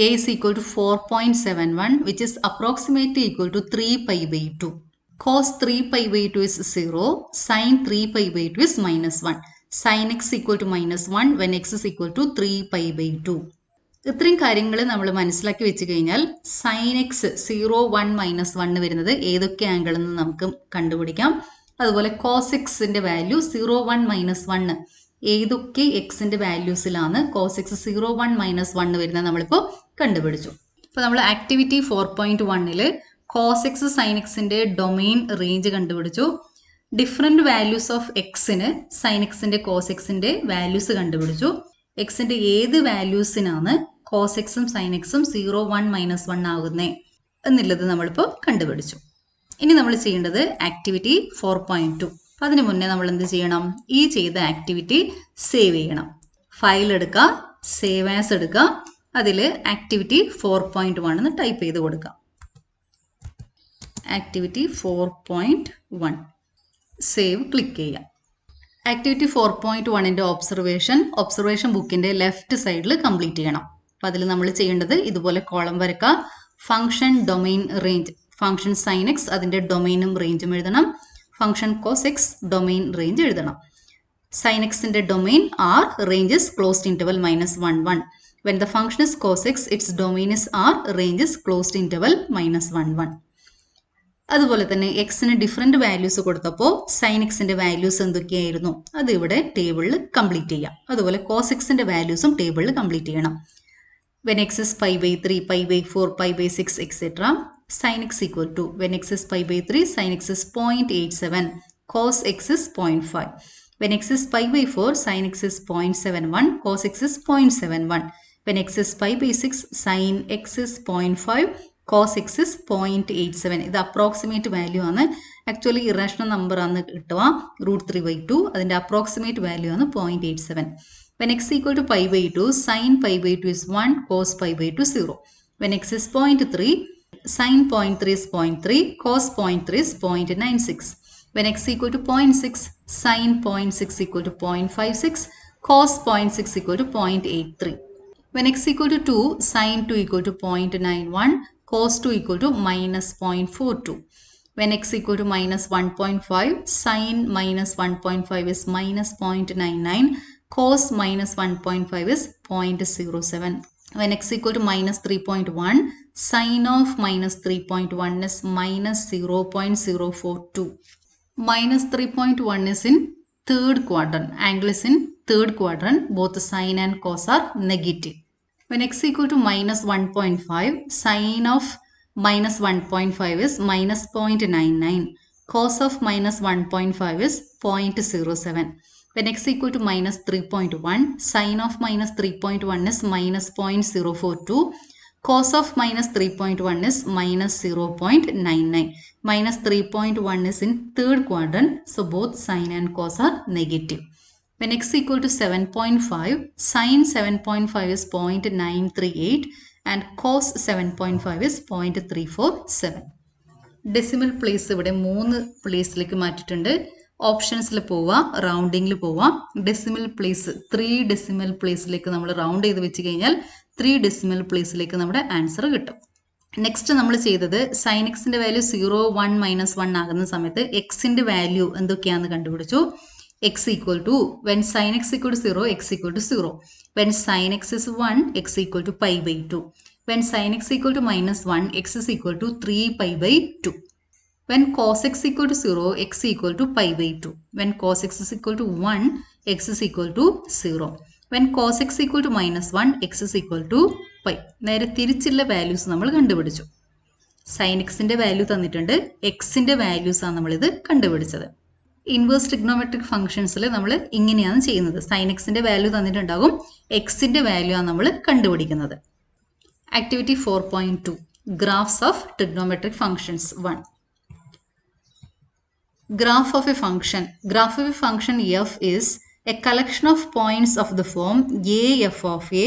a is equal to 4.71 which is approximately equal to 3 pi by 2. Cos 3 pi by 2 is 0, sin 3 pi by 2 is -1. Sin x equal to -1 when x is equal to 3 pi by 2. ഇത്രയും കാര്യങ്ങൾ നമ്മൾ മനസ്സിലാക്കി വെച്ച് കഴിഞ്ഞാൽ sin x 0, 1, -1 വരുന്നത് ഏതൊക്കെ ആംഗിളിൽ നിന്ന് നമുക്ക് കണ്ടുപിടിക്കാം. അതുപോലെ cos xന്റെ വാല്യൂ 0, 1, -1 ഏതൊക്കെ എക്സിന്റെ വാല്യൂസിലാണ് cos x 0, 1, -1 വരുന്നത് നമ്മളിപ്പോൾ കണ്ടുപിടിച്ചു. ഇപ്പോൾ നമ്മൾ ആക്ടിവിറ്റി 4.1 cos x sin xന്റെ ഡൊമെയിൻ റേഞ്ച് കണ്ടുപിടിച്ചു. ഡിഫറെന്റ് വാല്യൂസ് ഓഫ് എക്സിന് sin xന്റെ cos xന്റെ വാല്യൂസ് കണ്ടുപിടിച്ചു. എക്സിന്റെ ഏത് വാല്യൂസിനാണ് cos xും sin xും 0, 1, -1 ആകുന്നേ എന്നുള്ളത് നമ്മളിപ്പോൾ കണ്ടുപിടിച്ചു. ഇനി നമ്മൾ ചെയ്യേണ്ടത് ആക്ടിവിറ്റി 4.2. അതിനു മുന്നേ നമ്മൾ എന്ത് ചെയ്യണം? ഈ ചെയ്ത ആക്ടിവിറ്റി സേവ് ചെയ്യണം. ഫയൽ എടുക്കുക, സേവ് ആസ് എടുക്കുക, അതിൽ ആക്ടിവിറ്റി 4.1 എന്ന് ടൈപ്പ് ചെയ്ത് കൊടുക്കുക. ആക്ടിവിറ്റി 4.1 സേവ് ക്ലിക്ക് ചെയ്യുക. ആക്ടിവിറ്റി 4.1ന്റെ ഒബ്സർവേഷൻ ബുക്കിന്റെ ലെഫ്റ്റ് സൈഡിൽ കംപ്ലീറ്റ് ചെയ്യണം. അപ്പോൾ അതിൽ നമ്മൾ ചെയ്യേണ്ടത് ഇതുപോലെ കോളം വരക്കുക. Function domain range, function sine X അതിന്റെ ഡൊമെയിനും റേഞ്ചും എഴുതണം. Function cos x domain range എഴുതണം. sin xന്റെ domain r, range is closed interval -1, 1. When the function is cos x, its domain is r, range is closed interval -1, 1. അതുപോലെ തന്നെ എക്സിന് ഡിഫറെൻറ്റ് വാല്യൂസ് കൊടുത്തപ്പോൾ സൈൻ എക്സിൻ്റെ വാല്യൂസ് എന്തൊക്കെയായിരുന്നു അത് ഇവിടെ ടേബിളിൽ കംപ്ലീറ്റ് ചെയ്യാം. അതുപോലെ കോസ് എക്സിൻ്റെ വാല്യൂസും ടേബിളിൽ കംപ്ലീറ്റ് ചെയ്യണം. when x is pi by 3, pi by 4, pi by 6, etc. Sin x equal to, when x is pi by 3, sin x is 0.87, cos x is 0.5. When x is pi by 4, sin x is 0.71, cos x is 0.71. When x is pi by 6, sin x is 0.5, cos x is 0.87. ഇത് അപ്രോക്സിമേറ്റ് വാല്യൂ ആണ്. ആക്ച്വലി ഇറാഷണൽ നമ്പർ ആണ് കിട്ടുക. √3/2 അതിൻ്റെ അപ്രോക്സിമേറ്റ് വാല്യൂ ആണ് 0.87. When x equal to pi by 2, sin pi by 2 is 1, cos pi by 2 0. When x is 0.3, sin 0.3 is 0.3, cos 0.3 is 0.96. When x equal to 0.6, sin 0.6 equal to 0.56, cos 0.6 equal to 0.83. When x equal to 2, sin 2 equal to 0.91, cos 2 equal to minus 0.42. When x equal to minus 1.5, sin minus 1.5 is minus 0.99, cos minus 1.5 is 0.07. When x equal to minus 3.1, sin of minus 3.1 is minus 0.042. Minus 3.1 is in third quadrant. Angle is in third quadrant. Both sin and cos are negative. When x equal to minus 1.5, sin of minus 1.5 is minus 0.99. Cos of minus 1.5 is 0.07. When x equal to minus 3.1, sin of minus 3.1 is minus 0.042. Cos of minus 3.1 is minus 0.99. Minus 3.1 is in third quadrant. So both sin and cos are negative. When x equal to 7.5, sin 7.5 is 0.938 and cos 7.5 is 0.347. Decimal place ഇവിടെ 3 പ്ലേസിലേക്ക് മാറ്റിയിട്ടുണ്ട്. ഓപ്ഷൻസിൽ പോവാം, റൗണ്ടിങ്ങിൽ പോവാം. ഡെസിമൽ പ്ലേസ് 3 ഡെസിമൽ പ്ലേസിലേക്ക് നമ്മൾ റൗണ്ട് ചെയ്ത് വെച്ച് കഴിഞ്ഞാൽ 3 ഡെസിമൽ പ്ലേസിലേക്ക് നമ്മുടെ ആൻസർ കിട്ടും. നെക്സ്റ്റ് നമ്മൾ ചെയ്തത് സൈൻ എക്സിൻ്റെ വാല്യൂ 0, 1, -1 ആകുന്ന സമയത്ത് എക്സിൻ്റെ വാല്യൂ എന്തൊക്കെയാണെന്ന് കണ്ടുപിടിച്ചു. x equal to, when sin x equal to 0, x equal to 0. When sin x is 1, x equal to pi by 2. When sin x equal to -1, x is equal to 3 pi by 2. When cos x equal to 0, x equal to pi by 2. When cos x is equal to 1, x is equal to 0. When cos x equal to -1, x is equal to pi. നേരെ തിരിച്ചുള്ള വാല്യൂസ് നമ്മൾ കണ്ടുപിടിച്ചു. സൈൻ എക്സിൻ്റെ വാല്യൂ തന്നിട്ടുണ്ട്, എക്സിൻ്റെ വാല്യൂസ് ആണ് നമ്മളിത് കണ്ടുപിടിച്ചത്. ഇൻവേഴ്സ് ട്രിഗ്നോമെട്രിക് ഫംഗ്ഷൻസിൽ നമ്മൾ ഇങ്ങനെയാണ് ചെയ്യുന്നത്. സൈൻ എക്സിൻ്റെ വാല്യൂ തന്നിട്ടുണ്ടാകും, എക്സിൻ്റെ വാല്യൂ ആണ് നമ്മൾ കണ്ടുപിടിക്കുന്നത്. Activity 4.2 graphs of trigonometric functions 1. Graph of a function. Graph of a function f is a collection of points of the form a f of a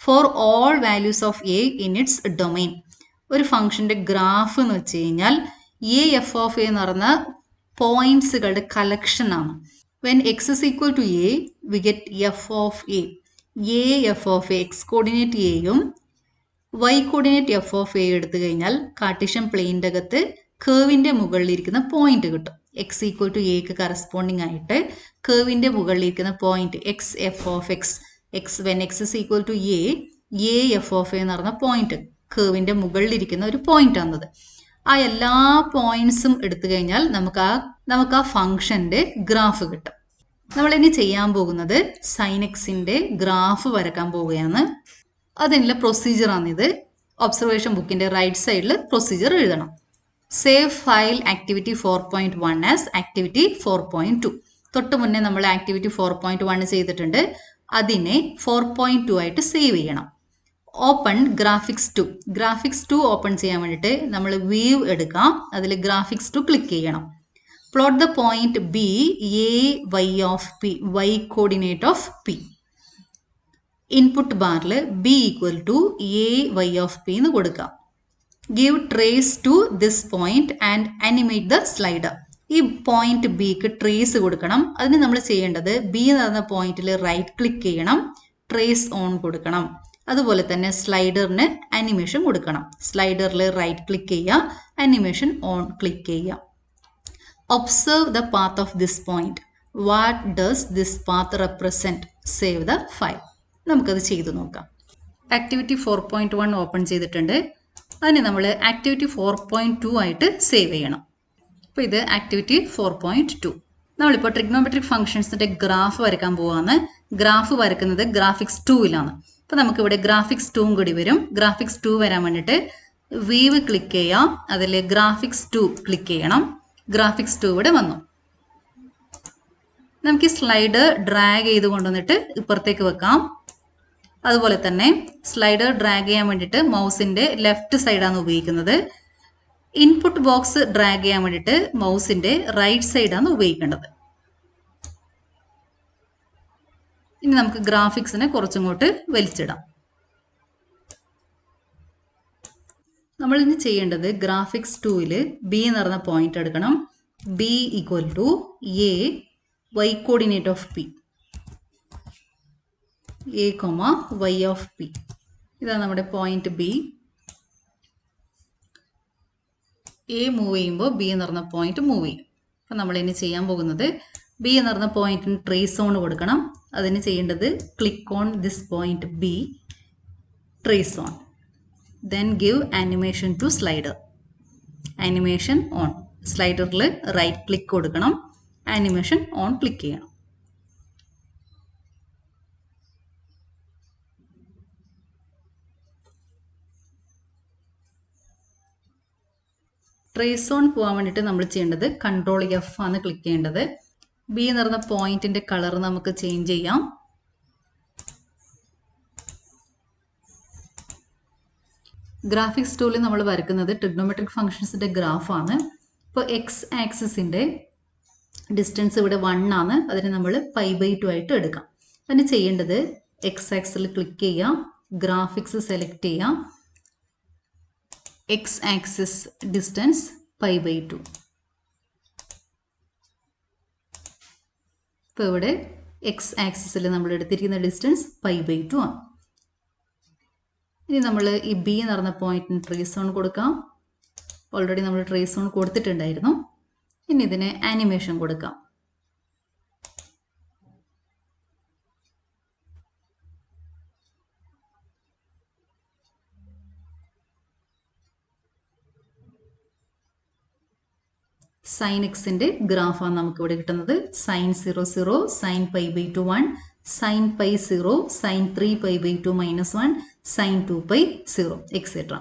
for all values of a in its domain. ഒരു ഫംഗ്ഷൻ്റെ ഗ്രാഫ് എന്ന് വെച്ച് കഴിഞ്ഞാൽ എ എഫ് ഓഫ് എ എന്ന് പറഞ്ഞ പോയിന്റ്സുകളുടെ കളക്ഷനാണ്. When X is equal to A we get F of A. A F of A X coordinate എയും Y coordinate F of A എടുത്തു കഴിഞ്ഞാൽ കാർട്ടീഷ്യൻ പ്ലെയിൻ്റെ അകത്ത് കേവിൻ്റെ മുകളിലിരിക്കുന്ന പോയിന്റ് കിട്ടും. എക്സ് ഈക്വൽ ടു എക്ക് കറസ്പോണ്ടിങ് ആയിട്ട് കേവിൻ്റെ മുകളിലിരിക്കുന്ന point X F of X. When X is equal to A F of A എന്ന് പറഞ്ഞ പോയിന്റ് കേവിൻ്റെ മുകളിലിരിക്കുന്ന ഒരു പോയിന്റ് ആണത്. ആ എല്ലാ പോയിന്റ്സും എടുത്തു കഴിഞ്ഞാൽ നമുക്ക് ആ ഫംഗ്ഷൻ്റെ ഗ്രാഫ് കിട്ടും. നമ്മളിനി ചെയ്യാൻ പോകുന്നത് സൈൻ എക്സിൻ്റെ ഗ്രാഫ് വരക്കാൻ പോവുകയാണ്. അതിനുള്ള പ്രൊസീജിയറാണിത്. ഒബ്സർവേഷൻ ബുക്കിൻ്റെ റൈറ്റ് സൈഡിൽ പ്രൊസീജിയർ എഴുതണം. Save file activity 4.1 as activity 4.2. തൊട്ട് മുന്നേ നമ്മൾ ആക്ടിവിറ്റി 4.1 ചെയ്തിട്ടുണ്ട്. അതിനെ 4.2 ആയിട്ട് സേവ് ചെയ്യണം. Open graphics 2. ഗ്രാഫിക്സ് 2 ഓപ്പൺ ചെയ്യാൻ വേണ്ടിയിട്ട് നമ്മൾ വ്യൂ എടുക്കാം. അതിൽ ഗ്രാഫിക്സ് 2 ക്ലിക്ക് ചെയ്യണം. Plot the point B A Y of P, Y coordinate of P. Input ബാറിൽ B equal to A Y of P എന്ന് കൊടുക്കാം. Give trace to this point and animate the slider. ഈ പോയിന്റ് ബിക്ക് ട്രേസ് കൊടുക്കണം. അതിന് നമ്മൾ ചെയ്യേണ്ടത് ബി എന്ന് പറയുന്ന പോയിന്റിൽ റൈറ്റ് ക്ലിക്ക് ചെയ്യണം, ട്രേസ് ഓൺ കൊടുക്കണം. അതുപോലെ തന്നെ സ്ലൈഡറിന് അനിമേഷൻ കൊടുക്കണം. സ്ലൈഡറിൽ റൈറ്റ് ക്ലിക്ക് ചെയ്യുക, അനിമേഷൻ ഓൺ ക്ലിക്ക് ചെയ്യുക. Observe the path of this point. What does this path represent? Save the file. നമുക്കത് ചെയ്തു നോക്കാം. ആക്ടിവിറ്റി 4.1 ഓപ്പൺ ചെയ്തിട്ടുണ്ട്. അതിനെ നമ്മൾ ആക്ടിവിറ്റി 4.2 ആയിട്ട് സേവ് ചെയ്യണം. അപ്പോൾ ഇത് ആക്ടിവിറ്റി 4.2. നമ്മളിപ്പോൾ ട്രിഗ്നോമെട്രിക് ഫംഗ്ഷൻസിൻ്റെ ഗ്രാഫ് വരയ്ക്കാൻ പോവാണ്. ഗ്രാഫ് വരയ്ക്കുന്നത് ഗ്രാഫിക്സ് 2-ലാണ്. അപ്പോൾ നമുക്കിവിടെ ഗ്രാഫിക്സ് 2 കൂടി വരും. ഗ്രാഫിക്സ് 2 വരാൻ വേണ്ടിയിട്ട് വീവ് ക്ലിക്ക് ചെയ്യാം. അതിൽ ഗ്രാഫിക്സ് 2 ക്ലിക്ക് ചെയ്യണം. ഗ്രാഫിക്സ് 2 ഇവിടെ വന്നു. നമുക്ക് ഈ സ്ലൈഡ് ഡ്രാഗ് ചെയ്ത് കൊണ്ടുവന്നിട്ട് ഇപ്പുറത്തേക്ക് വെക്കാം. അതുപോലെ തന്നെ സ്ലൈഡർ ഡ്രാഗ് ചെയ്യാൻ വേണ്ടിയിട്ട് മൗസിൻ്റെ ലെഫ്റ്റ് സൈഡാണ് ഉപയോഗിക്കുന്നത്. ഇൻപുട്ട് ബോക്സ് ഡ്രാഗ് ചെയ്യാൻ വേണ്ടിയിട്ട് മൗസിൻ്റെ റൈറ്റ് സൈഡാണ് ഉപയോഗിക്കേണ്ടത്. ഇനി നമുക്ക് ഗ്രാഫിക്സിനെ കുറച്ചിങ്ങോട്ട് വലിച്ചിടാം. നമ്മളിനി ചെയ്യേണ്ടത് ഗ്രാഫിക്സ് 2-ൽ ബി എന്ന് പറഞ്ഞ പോയിന്റ് എടുക്കണം. B equal to A y coordinate of P, A comma y of P. ഇതാണ് നമ്മുടെ പോയിന്റ് ബി. എ മൂവ് ചെയ്യുമ്പോൾ ബി എന്ന് പറഞ്ഞ പോയിന്റ് മൂവ് ചെയ്യും. അപ്പം നമ്മളിനി ചെയ്യാൻ പോകുന്നത് ബി എന്ന് പറഞ്ഞ പോയിന്റിന് ട്രേസ് ഓൺ കൊടുക്കണം. അതിന് ചെയ്യേണ്ടത് click on this point B, trace on, then give animation to slider. Animation on. സ്ലൈഡറിൽ റൈറ്റ് ക്ലിക്ക് കൊടുക്കണം. ആനിമേഷൻ ഓൺ ക്ലിക്ക് ചെയ്യണം. ട്രേസ് ഓൺ പോകാൻ വേണ്ടിയിട്ട് നമ്മൾ ചെയ്യേണ്ടത് കൺട്രോൾ എഫ് ആണ് ക്ലിക്ക് ചെയ്യേണ്ടത്. ബി എന്ന് പറഞ്ഞ പോയിന്റിന്റെ കളർ നമുക്ക് ചേഞ്ച് ചെയ്യാം. ഗ്രാഫിക്സ് ടൂളിൽ നമ്മൾ വരയ്ക്കുന്നത് ട്രിഗ്നോമെട്രിക് ഫംഗ്ഷൻസിന്റെ ഗ്രാഫാണ്. ഇപ്പോൾ എക്സ് ആക്സിസിന്റെ ഡിസ്റ്റൻസ് ഇവിടെ 1 ആണ്. അതിന് നമ്മൾ π/2 ആയിട്ട് എടുക്കാം. അതിന് ചെയ്യേണ്ടത് എക്സ് ആക്സിൽ ക്ലിക്ക് ചെയ്യാം, ഗ്രാഫിക്സ് സെലക്ട് ചെയ്യാം, എക്സ് ആക്സിസ് ഡിസ്റ്റൻസ് π/2. ഇപ്പോൾ ഇവിടെ എക്സ് ആക്സിസിൽ നമ്മൾ എടുത്തിരിക്കുന്ന ഡിസ്റ്റൻസ് π/2 ആണ്. ഇനി നമ്മൾ ഈ ബി എന്ന് പറഞ്ഞ പോയിന്റിന് ട്രേസ് ഓൺ കൊടുക്കാം. ഓൾറെഡി നമ്മൾ ട്രേസ് ഓൺ കൊടുത്തിട്ടുണ്ടായിരുന്നു. ഇനി ഇതിന് ആനിമേഷൻ കൊടുക്കാം. സൈൻ എക്സിന്റെ ഗ്രാഫാണ് നമുക്കിവിടെ കിട്ടുന്നത്. Sine 0 0, sine π/2 1, sine π 0, sine 3 π/2 -1, sine 2 π 0 etcetera.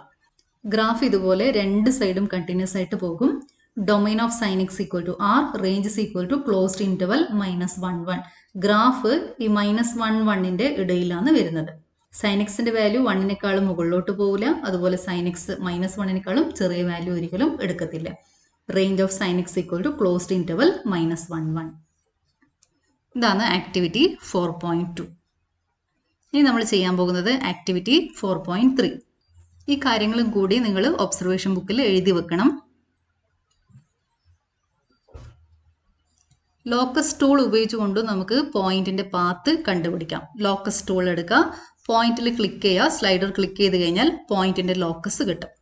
Graph ഇതുപോലെ രണ്ട് സൈഡും കണ്ടിന്യൂസ് ആയിട്ട് പോകും. Domain of sine X equal to R, range is equal to closed interval -1 1. Graph ഈ -1 1ന്റെ ഇടയിലാണ് വരുന്നത്. സൈൻ എക്സിന്റെ വാല്യൂ 1-നേക്കാളും മുകളിലോട്ട് പോകില്ല. അതുപോലെ സൈൻ എക്സ് -1-നേക്കാളും ചെറിയ വാല്യൂ ഒരിക്കലും എടുക്കത്തില്ല. Range of sine X equal to closed interval -1 1. ഇതാണ് ആക്ടിവിറ്റി 4.2. ഇനി നമ്മൾ ചെയ്യാൻ പോകുന്നത് ആക്ടിവിറ്റി 4.3. ഈ കാര്യങ്ങളും കൂടി നിങ്ങൾ ഒബ്സർവേഷൻ ബുക്കിൽ എഴുതി വെക്കണം. ലോക്കസ് ടൂൾ ഉപയോഗിച്ചുകൊണ്ട് നമുക്ക് പോയിന്റിന്റെ പാത്ത് കണ്ടുപിടിക്കാം. ലോക്കസ് ടൂൾ എടുക്കുക, പോയിന്റിൽ ക്ലിക്ക് ചെയ്യുക, സ്ലൈഡർ ക്ലിക്ക് ചെയ്ത് കഴിഞ്ഞാൽ പോയിന്റിന്റെ ലോക്കസ് കിട്ടും.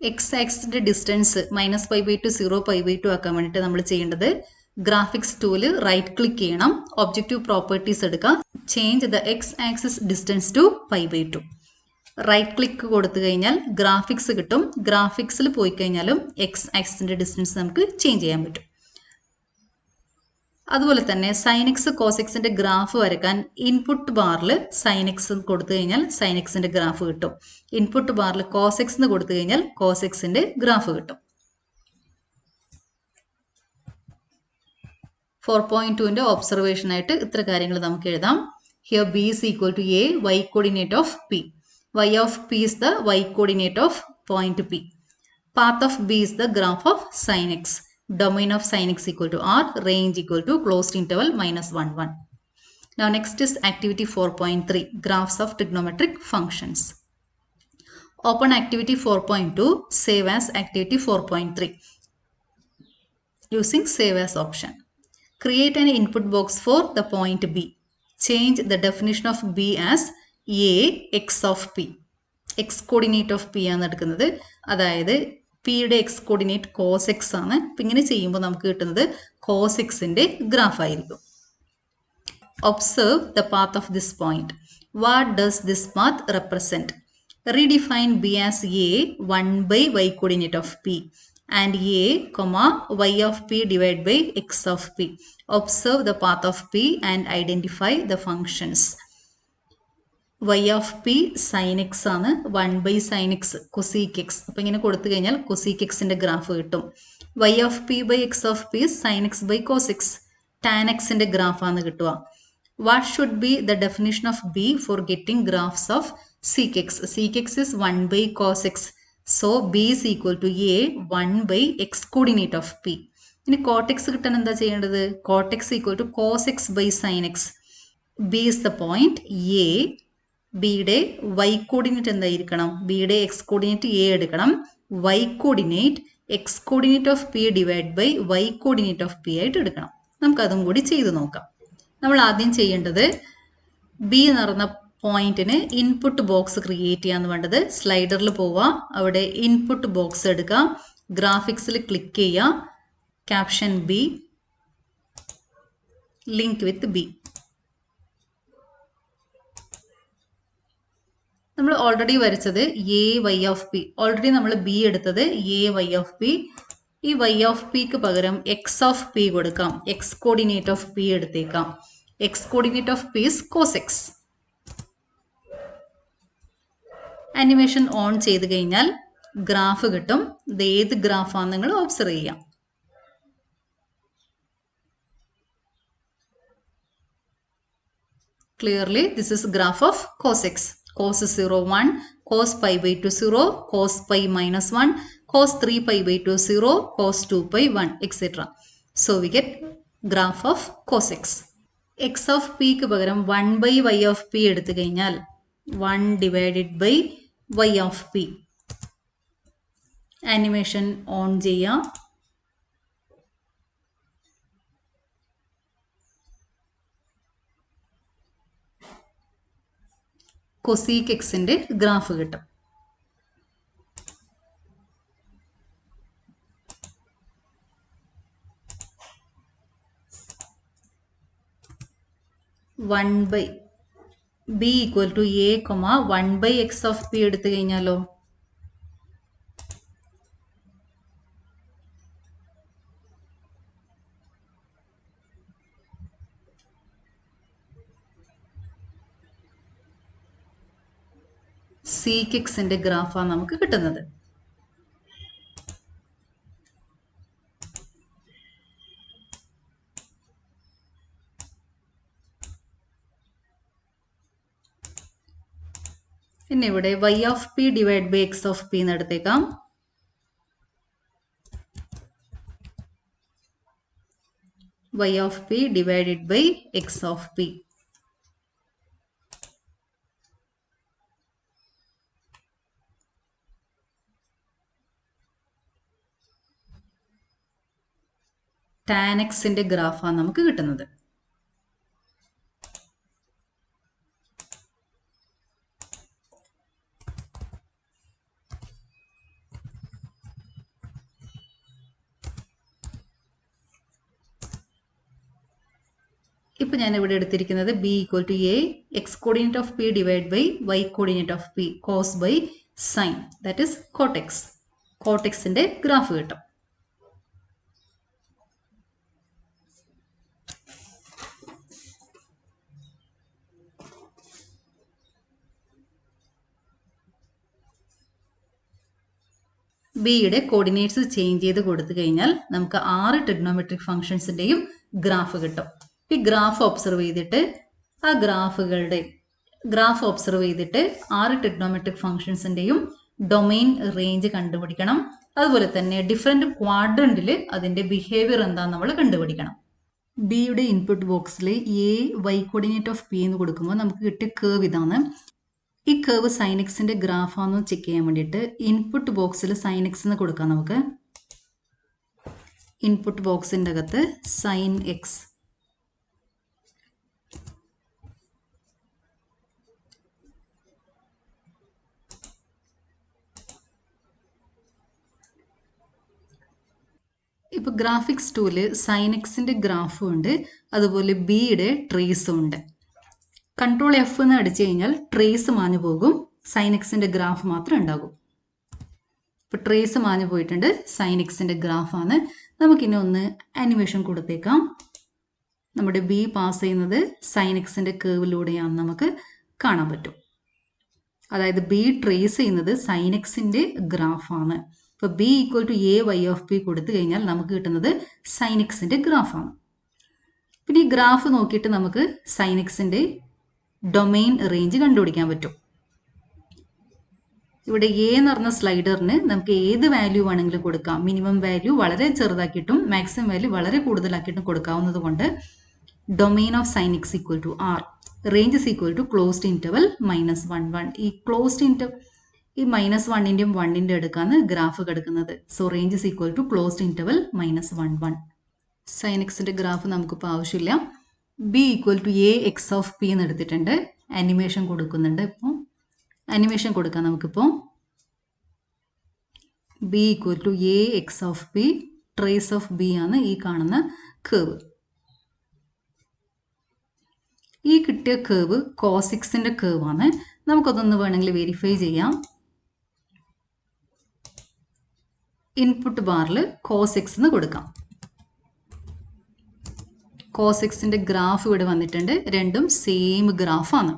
എക്സ് ആക്സിന്റെ ഡിസ്റ്റൻസ് -π/2 0 π/2 ആക്കാൻ വേണ്ടിയിട്ട് നമ്മൾ ചെയ്യേണ്ടത് ഗ്രാഫിക്സ് ടൂല് റൈറ്റ് ക്ലിക്ക് ചെയ്യണം, ഒബ്ജക്റ്റീവ് പ്രോപ്പർട്ടീസ് എടുക്കുക, change the X axis distance to π/2. Right click കൊടുത്തു കഴിഞ്ഞാൽ ഗ്രാഫിക്സ് കിട്ടും. ഗ്രാഫിക്സിൽ പോയി കഴിഞ്ഞാലും എക്സ് ആക്സിന്റെ ഡിസ്റ്റൻസ് നമുക്ക് ചേഞ്ച് ചെയ്യാൻ പറ്റും. അതുപോലെ തന്നെ സൈൻ എക്സ് കോസ് എക്സിന്റെ ഗ്രാഫ് വരയ്ക്കാൻ ഇൻപുട്ട് ബാറിൽ സൈൻ എക്സ് കൊടുത്തു കഴിഞ്ഞാൽ സൈൻ എക്സിന്റെ ഗ്രാഫ് കിട്ടും. ഇൻപുട്ട് ബാറിൽ കോസ് എക്സ് എന്ന് കൊടുത്തു കഴിഞ്ഞാൽ കോസ് എക്സിന്റെ ഗ്രാഫ് കിട്ടും. 4.2ന്റെ ഒബ്സർവേഷൻ ആയിട്ട് ഇത്ര കാര്യങ്ങൾ നമുക്ക് എഴുതാം. Here B is equal to a, y coordinate of p. y of p is the y coordinate of point p. Path of b is the graph of sin x. Domain of sin x equal to r, range equal to closed interval -1 1. Now next is activity 4.3, graphs of trigonometric functions. Open activity 4.2, save as activity 4.3 using save as option. Create an input box for the point b. Change the definition of b as a x of p. x coordinate of p ആണ് എടുക്കുന്നത്. അതായത് പിയുടെ എക്സ് കോർഡിനേറ്റ് കോസ് എക്സ് ആണ്. അപ്പം ഇങ്ങനെ ചെയ്യുമ്പോൾ നമുക്ക് കിട്ടുന്നത് കോസ് എക്സിന്റെ ഗ്രാഫ് ആയിരിക്കും. Observe the path of this point. What does this path represent? Redefine b as a 1 by y coordinate of p and a, y of p divided by x of p. Observe the path of p and identify the functions. y of p sin x ആണ് 1 by sin x cosec x. അപ്പോൾ ഇങ്ങനെ കൊടുത്തു കഴിഞ്ഞാൽ cosec xന്റെ ഗ്രാഫ് കിട്ടും. y of p by x of p sin x by cos x. tan xന്റെ ഗ്രാഫാണ് കിട്ടുക. What should be the definition of b for getting graphs of sec x? Sec x is 1 by cos x. So b is equal to a 1 by x coordinate of p. ഇനി cot x കിട്ടാൻ എന്താ ചെയ്യേണ്ടത്? cot x equal to cos x by sin x. b is the point a. ബിയുടെ y കോർഡിനേറ്റ് എന്തായിരിക്കണം? ബിയുടെ എക്സ് കോർഡിനേറ്റ് എ എടുക്കണം. y coordinate x coordinate of P divide by y coordinate of P ആയിട്ട് എടുക്കണം. നമുക്കതും കൂടി ചെയ്തു നോക്കാം. നമ്മൾ ആദ്യം ചെയ്യേണ്ടത് ബി എന്ന് പറഞ്ഞ പോയിന്റിന് ഇൻപുട്ട് ബോക്സ് ക്രിയേറ്റ് ചെയ്യാന്ന് വേണ്ടത്. സ്ലൈഡറിൽ പോവുക, അവിടെ ഇൻപുട്ട് ബോക്സ് എടുക്കുക, ഗ്രാഫിക്സിൽ ക്ലിക്ക് ചെയ്യുക, caption B, link with B. നമ്മൾ ഓൾറെഡി വരച്ചത് A Y of P. Already നമ്മൾ ബി എടുത്തത് എ വൈ ഓഫ് പി. ഈ വൈ ഓഫ് പിക്ക് പകരം എക്സ് ഓഫ് പി കൊടുക്കാം. എക്സ് കോർഡിനേറ്റ് ഓഫ് പി എടുത്തേക്കാം. X coordinate of P is cos x. Animation on ചെയ്ത് കഴിഞ്ഞാൽ ഗ്രാഫ് കിട്ടും. ഇത് ഏത് ഗ്രാഫാന്ന് നിങ്ങൾ ഒബ്സർവ് ചെയ്യാം. Clearly, this is graph of cos x. Cos 0, 1, cos pi by 2, 0, cos pi minus 1, cos 3 pi by 2, 0, cos 2 pi 1, etc. So, we get graph of cos x. X of p ക്ക് പകരം 1 by y of p എടുത്തു കഴിഞ്ഞാൽ 1 divided by y of p. Animation on ചെയ്യാം. cosec xന്റെ ഗ്രാഫ് കിട്ടും. One by B equal to A, 1 by x of p എടുത്തു കഴിഞ്ഞാലോ sec xന്റെ ഗ്രാഫാണ് നമുക്ക് കിട്ടുന്നത്. പിന്നെ ഇവിടെ y of p divide by x of p എന്ന് എടുത്തേക്കാം. y of p divided by x of p. tan xന്റെ ഗ്രാഫാണ് നമുക്ക് കിട്ടുന്നത്. ഇപ്പൊ ഞാൻ ഇവിടെ എടുത്തിരിക്കുന്നത് b equal to a X coordinate of p divide by y coordinate of p cos by sin, that is cot x. cot xന്റെ ഗ്രാഫ് കിട്ടും. ബിയുടെ കോർഡിനേറ്റ്സ് ചേഞ്ച് ചെയ്ത് കൊടുത്തു കഴിഞ്ഞാൽ നമുക്ക് 6 ട്രിഗ്നോമെട്രിക് ഫംഗ്ഷൻസിന്റെയും ഗ്രാഫ് കിട്ടും. ഈ ഗ്രാഫ് ഒബ്സർവ് ചെയ്തിട്ട് ആ ഗ്രാഫ് ഒബ്സർവ് ചെയ്തിട്ട് 6 ട്രിഗ്നോമെട്രിക് ഫംഗ്ഷൻസിന്റെയും ഡൊമെയിൻ റേഞ്ച് കണ്ടുപിടിക്കണം. അതുപോലെ തന്നെ ഡിഫറെന്റ് ക്വാഡ്രന്റിൽ അതിന്റെ ബിഹേവിയർ എന്താന്ന് നമ്മൾ കണ്ടുപിടിക്കണം. ബിയുടെ ഇൻപുട്ട് ബോക്സിൽ A y coordinate of P എന്ന് കൊടുക്കുമ്പോൾ നമുക്ക് കിട്ടിയ കേർവ് ഇതാണ്. ഈ കേർവ് സൈൻ എക്സിന്റെ ഗ്രാഫാണെന്ന് ചെക്ക് ചെയ്യാൻ വേണ്ടിയിട്ട് ഇൻപുട്ട് ബോക്സിൽ സൈൻ എക്സ് എന്ന് കൊടുക്കാം. നമുക്ക് ഇൻപുട്ട് ബോക്സിന്റെ അകത്ത് സൈൻ എക്സ്, ഇപ്പൊ ഗ്രാഫിക്സ് ടൂല് സൈൻ എക്സിന്റെ ഗ്രാഫും ഉണ്ട്, അതുപോലെ ബിയുടെ ട്രേസും ഉണ്ട്. കൺട്രോൾ എഫ് എന്ന് അടിച്ചു കഴിഞ്ഞാൽ ട്രേസ് മാഞ്ഞു പോകും, സൈൻ എക്സിൻ്റെ ഗ്രാഫ് മാത്രം ഉണ്ടാകും. ഇപ്പോൾ ട്രേസ് മാഞ്ഞു പോയിട്ടുണ്ട്. സൈൻ എക്സിൻ്റെ ഗ്രാഫാണ്. നമുക്കിനി ഒന്ന് ആനിമേഷൻ കൊടുത്തേക്കാം. നമ്മുടെ ബി പാസ് ചെയ്യുന്നത് സൈൻ എക്സിൻ്റെ കേവിലൂടെയാണെന്ന് നമുക്ക് കാണാൻ പറ്റും. അതായത് ബി ട്രേസ് ചെയ്യുന്നത് സൈൻ എക്സിൻ്റെ ഗ്രാഫാണ്. ഇപ്പോൾ B equal to A Y of P കൊടുത്തു കഴിഞ്ഞാൽ നമുക്ക് കിട്ടുന്നത് സൈൻ എക്സിൻ്റെ ഗ്രാഫാണ്. പിന്നെ ഈ ഗ്രാഫ് നോക്കിയിട്ട് നമുക്ക് സൈൻ എക്സിൻ്റെ ഡൊമെയിൻ റേഞ്ച് കണ്ടുപിടിക്കാൻ പറ്റും. ഇവിടെ എ എന്ന് പറഞ്ഞ സ്ലൈഡറിന് നമുക്ക് ഏത് വാല്യൂ വേണമെങ്കിലും കൊടുക്കാം. മിനിമം വാല്യൂ വളരെ ചെറുതാക്കിയിട്ടും മാക്സിമം വാല്യൂ വളരെ കൂടുതലാക്കിയിട്ടും കൊടുക്കാവുന്നത് കൊണ്ട് domain of sine X equal to R, range is equal to closed interval -1 ഈ ക്ലോസ്ഡ് ഇന്റർവൽ ഈ -1ൻ്റെയും 1ൻ്റെ അടുക്കാണ് ഗ്രാഫ് കിടക്കുന്നത്. So range is equal to closed interval -1 sine എക്സിൻ്റെ ഗ്രാഫ് നമുക്കിപ്പോൾ ആവശ്യമില്ല. B equal to A X of P എന്ന് എടുത്തിട്ടുണ്ട്. ആനിമേഷൻ കൊടുക്കുന്നുണ്ട്. ഇപ്പോൾ ആനിമേഷൻ കൊടുക്കാം നമുക്കിപ്പോൾ. B equal to A X of P, trace of B ആണ് ഈ കാണുന്ന കേവ്. ഈ കിട്ടിയ കേവ് കോസിക്സിൻ്റെ കേവാണ്. നമുക്കതൊന്ന് വേണമെങ്കിൽ വെരിഫൈ ചെയ്യാം. ഇൻപുട്ട് ബാറിൽ കോസിക്സ് എന്ന് കൊടുക്കാം. കോസിക്സിൻ്റെ ഗ്രാഫ് ഇവിടെ വന്നിട്ടുണ്ട്. രണ്ടും സെയിം ഗ്രാഫാണ്.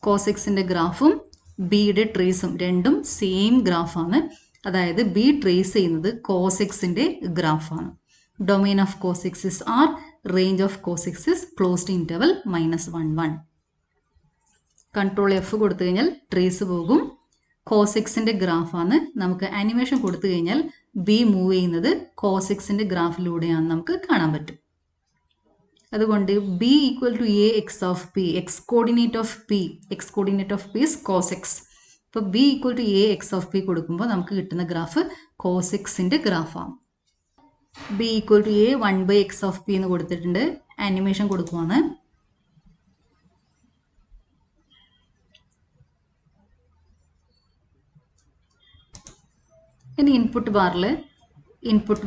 കോസിക്സിൻ്റെ ഗ്രാഫും ബിയുടെ ട്രേസും രണ്ടും സെയിം ഗ്രാഫാണ്. അതായത് ബി ട്രേസ് ചെയ്യുന്നത് കോസിക്സിൻ്റെ ഗ്രാഫാണ്. Domain of cos x is R, range of cos x is closed interval -1 control F കൊടുത്തു കഴിഞ്ഞാൽ ട്രേസ് പോകും. കോസിക്സിൻ്റെ ഗ്രാഫാണ്. നമുക്ക് ആനിമേഷൻ കൊടുത്തു കഴിഞ്ഞാൽ ബി മൂവ് ചെയ്യുന്നത് കോസിക്സിൻ്റെ ഗ്രാഫിലൂടെയാണ് നമുക്ക് കാണാൻ പറ്റും. അതുകൊണ്ട് B equal to A X of P, X coordinate of P is cos x. ഇപ്പോൾ B equal to A X of P കൊടുക്കുമ്പോൾ നമുക്ക് കിട്ടുന്ന ഗ്രാഫ് കോസിക്സിൻ്റെ ഗ്രാഫാണ്. B equal to A 1/x of P എന്ന് കൊടുത്തിട്ടുണ്ട്. ആനിമേഷൻ കൊടുക്കുവാണ്. ഇനി ഇൻപുട്ട്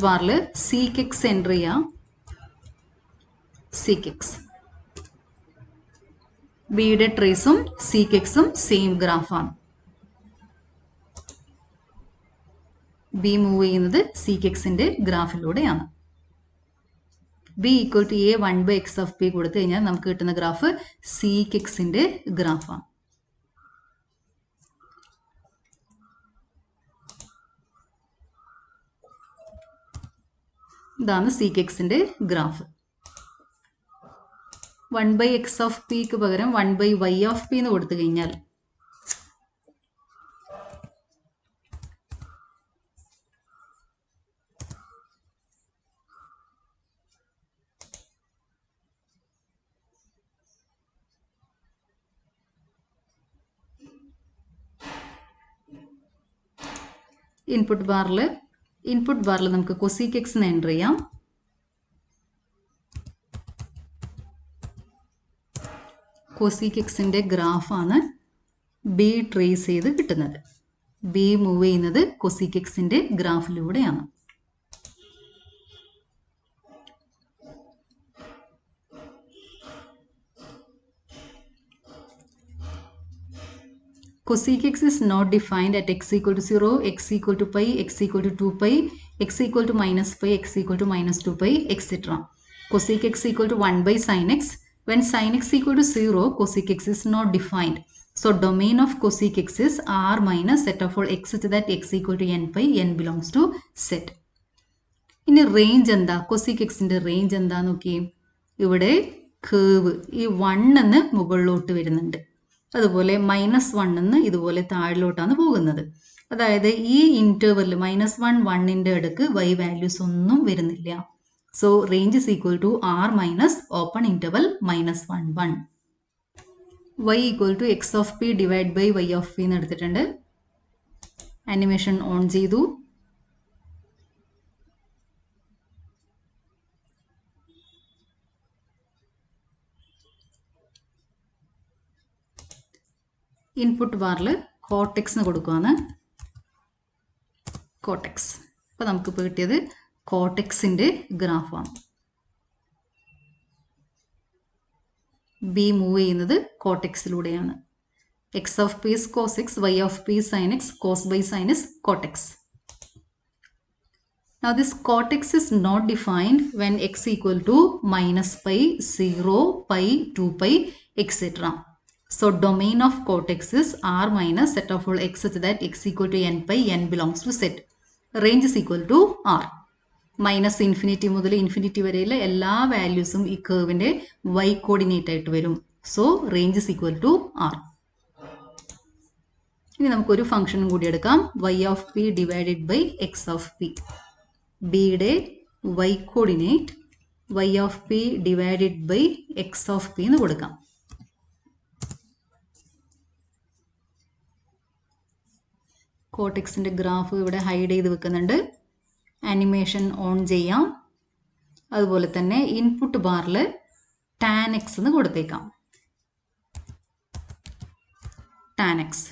ബാറിൽ സീക്ക് എക്സ് എൻ്റർ ചെയ്യാം. സീക്ക് എക്സ്, ബിയുടെ ട്രേസും സീക്ക് എക്സും സെയിം ഗ്രാഫാണ്. ബി മൂവ് ചെയ്യുന്നത് സീക്ക് എക്സിൻ്റെ ഗ്രാഫിലൂടെയാണ്. B equal to A 1/x of P കൊടുത്തു കഴിഞ്ഞാൽ നമുക്ക് കിട്ടുന്ന ഗ്രാഫ് സീക്ക് എക്സിൻ്റെ ഗ്രാഫാണ്. ഇതാണ് സീക്ക് എക്സിൻ്റെ ഗ്രാഫ്. 1/x ഓഫ് പിക്ക് പകരം 1/y ഓഫ് പി എന്ന് കൊടുത്തു കഴിഞ്ഞാൽ ഇൻപുട്ട് ബാറിൽ നമുക്ക് കൊസീക്ക് എക്സ് എന്ന് എൻ്റർ ചെയ്യാം. കൊസീക്ക് എക്സിൻ്റെ ഗ്രാഫാണ് ബി ട്രേസ് ചെയ്ത് കിട്ടുന്നത്. ബി മൂവ് ചെയ്യുന്നത് കൊസീക്ക് എക്സിൻ്റെ ഗ്രാഫിലൂടെയാണ്. Cosec x is not defined at x equal to 0, x equal to pi, x equal to 2 pi, x equal to minus pi, x equal to minus 2 pi, etc. Cosec x equal to 1 by sin x. When sin x equal to 0, cosec x is not defined. So domain of cosec x is R minus set of all x such that x equal to n pi, n belongs to set. ഇനി റേഞ്ച് എന്താ? കൊസീക്ക് എക്സിൻ്റെ റേഞ്ച് എന്താ നോക്കി. ഇവിടെ കേവ് ഈ 1 എന്ന് മുകളിലോട്ട് വരുന്നുണ്ട്. അതുപോലെ -1 എന്ന് ഇതുപോലെ താഴിലോട്ടാണ് പോകുന്നത്. അതായത് ഈ ഇൻ്റർവെൽ -1 1ൻ്റെ അടുക്ക് y വാല്യൂസ് ഒന്നും വരുന്നില്ല. So range is equal to R minus open interval -1 1. y equal to x of P divide by y of P എന്ന് എടുത്തിട്ടുണ്ട്. ആനിമേഷൻ ഓൺ ചെയ്തു. ഇൻപുട്ട് ബാറിൽ കോട്ടെക്സ് എന്ന് കൊടുക്കുകയാണ്. കോട്ടെക്സ്. അപ്പോൾ നമുക്കിപ്പോൾ കിട്ടിയത് കോട്ടെക്സിൻ്റെ ഗ്രാഫാണ്. ബി മൂവ് ചെയ്യുന്നത് കോട്ടെക്സിലൂടെയാണ്. X of P is cos X, Y of P is sine X, cos by sine is cot x. Now this cot x is not defined when x equal to minus pi, 0, pi, 2 pi, etc. So domain of cot x is R minus set of all x such that x equal to n pi, n belongs to set. Range is equal to R. Minus infinity മുതൽ ഇൻഫിനിറ്റി വരെയുള്ള എല്ലാ വാല്യൂസും ഈ കേർവിൻ്റെ y കോർഡിനേറ്റ് ആയിട്ട് വരും. So range is equal to R. ഇനി നമുക്കൊരു ഫംഗ്ഷനും കൂടി എടുക്കാം. y of P divided by x of P. ബിയുടെ y coordinate y of P divided by x of P എന്ന് കൊടുക്കാം. കോട്ടെക്സിൻ്റെ ഗ്രാഫ് ഇവിടെ ഹൈഡ് ചെയ്ത് വെക്കുന്നുണ്ട്. ആനിമേഷൻ ഓൺ ചെയ്യാം. അതുപോലെ തന്നെ ഇൻപുട്ട് ബാറിൽ ടാൻ എക്സ് എന്ന് കൊടുത്തേക്കാം. ടാൻ എക്സ്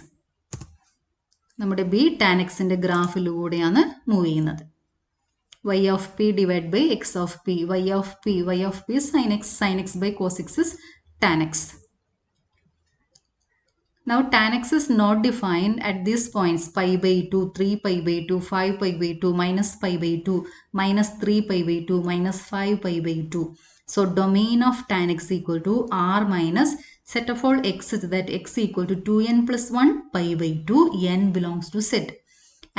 നമ്മുടെ ബി ടാൻ എക്സിൻ്റെ ഗ്രാഫിലൂടെയാണ് മൂവ് ചെയ്യുന്നത്. y of p divided by x of p, y of p sin x by cos x is tan x. Now tan x is not defined at these points pi by 2, 3 pi by 2, 5 pi by 2, minus pi by 2, minus 3 pi by 2, minus 5 pi by 2. So domain of tan x equal to R minus set of all x such that x equal to 2n plus 1 pi by 2, n belongs to set.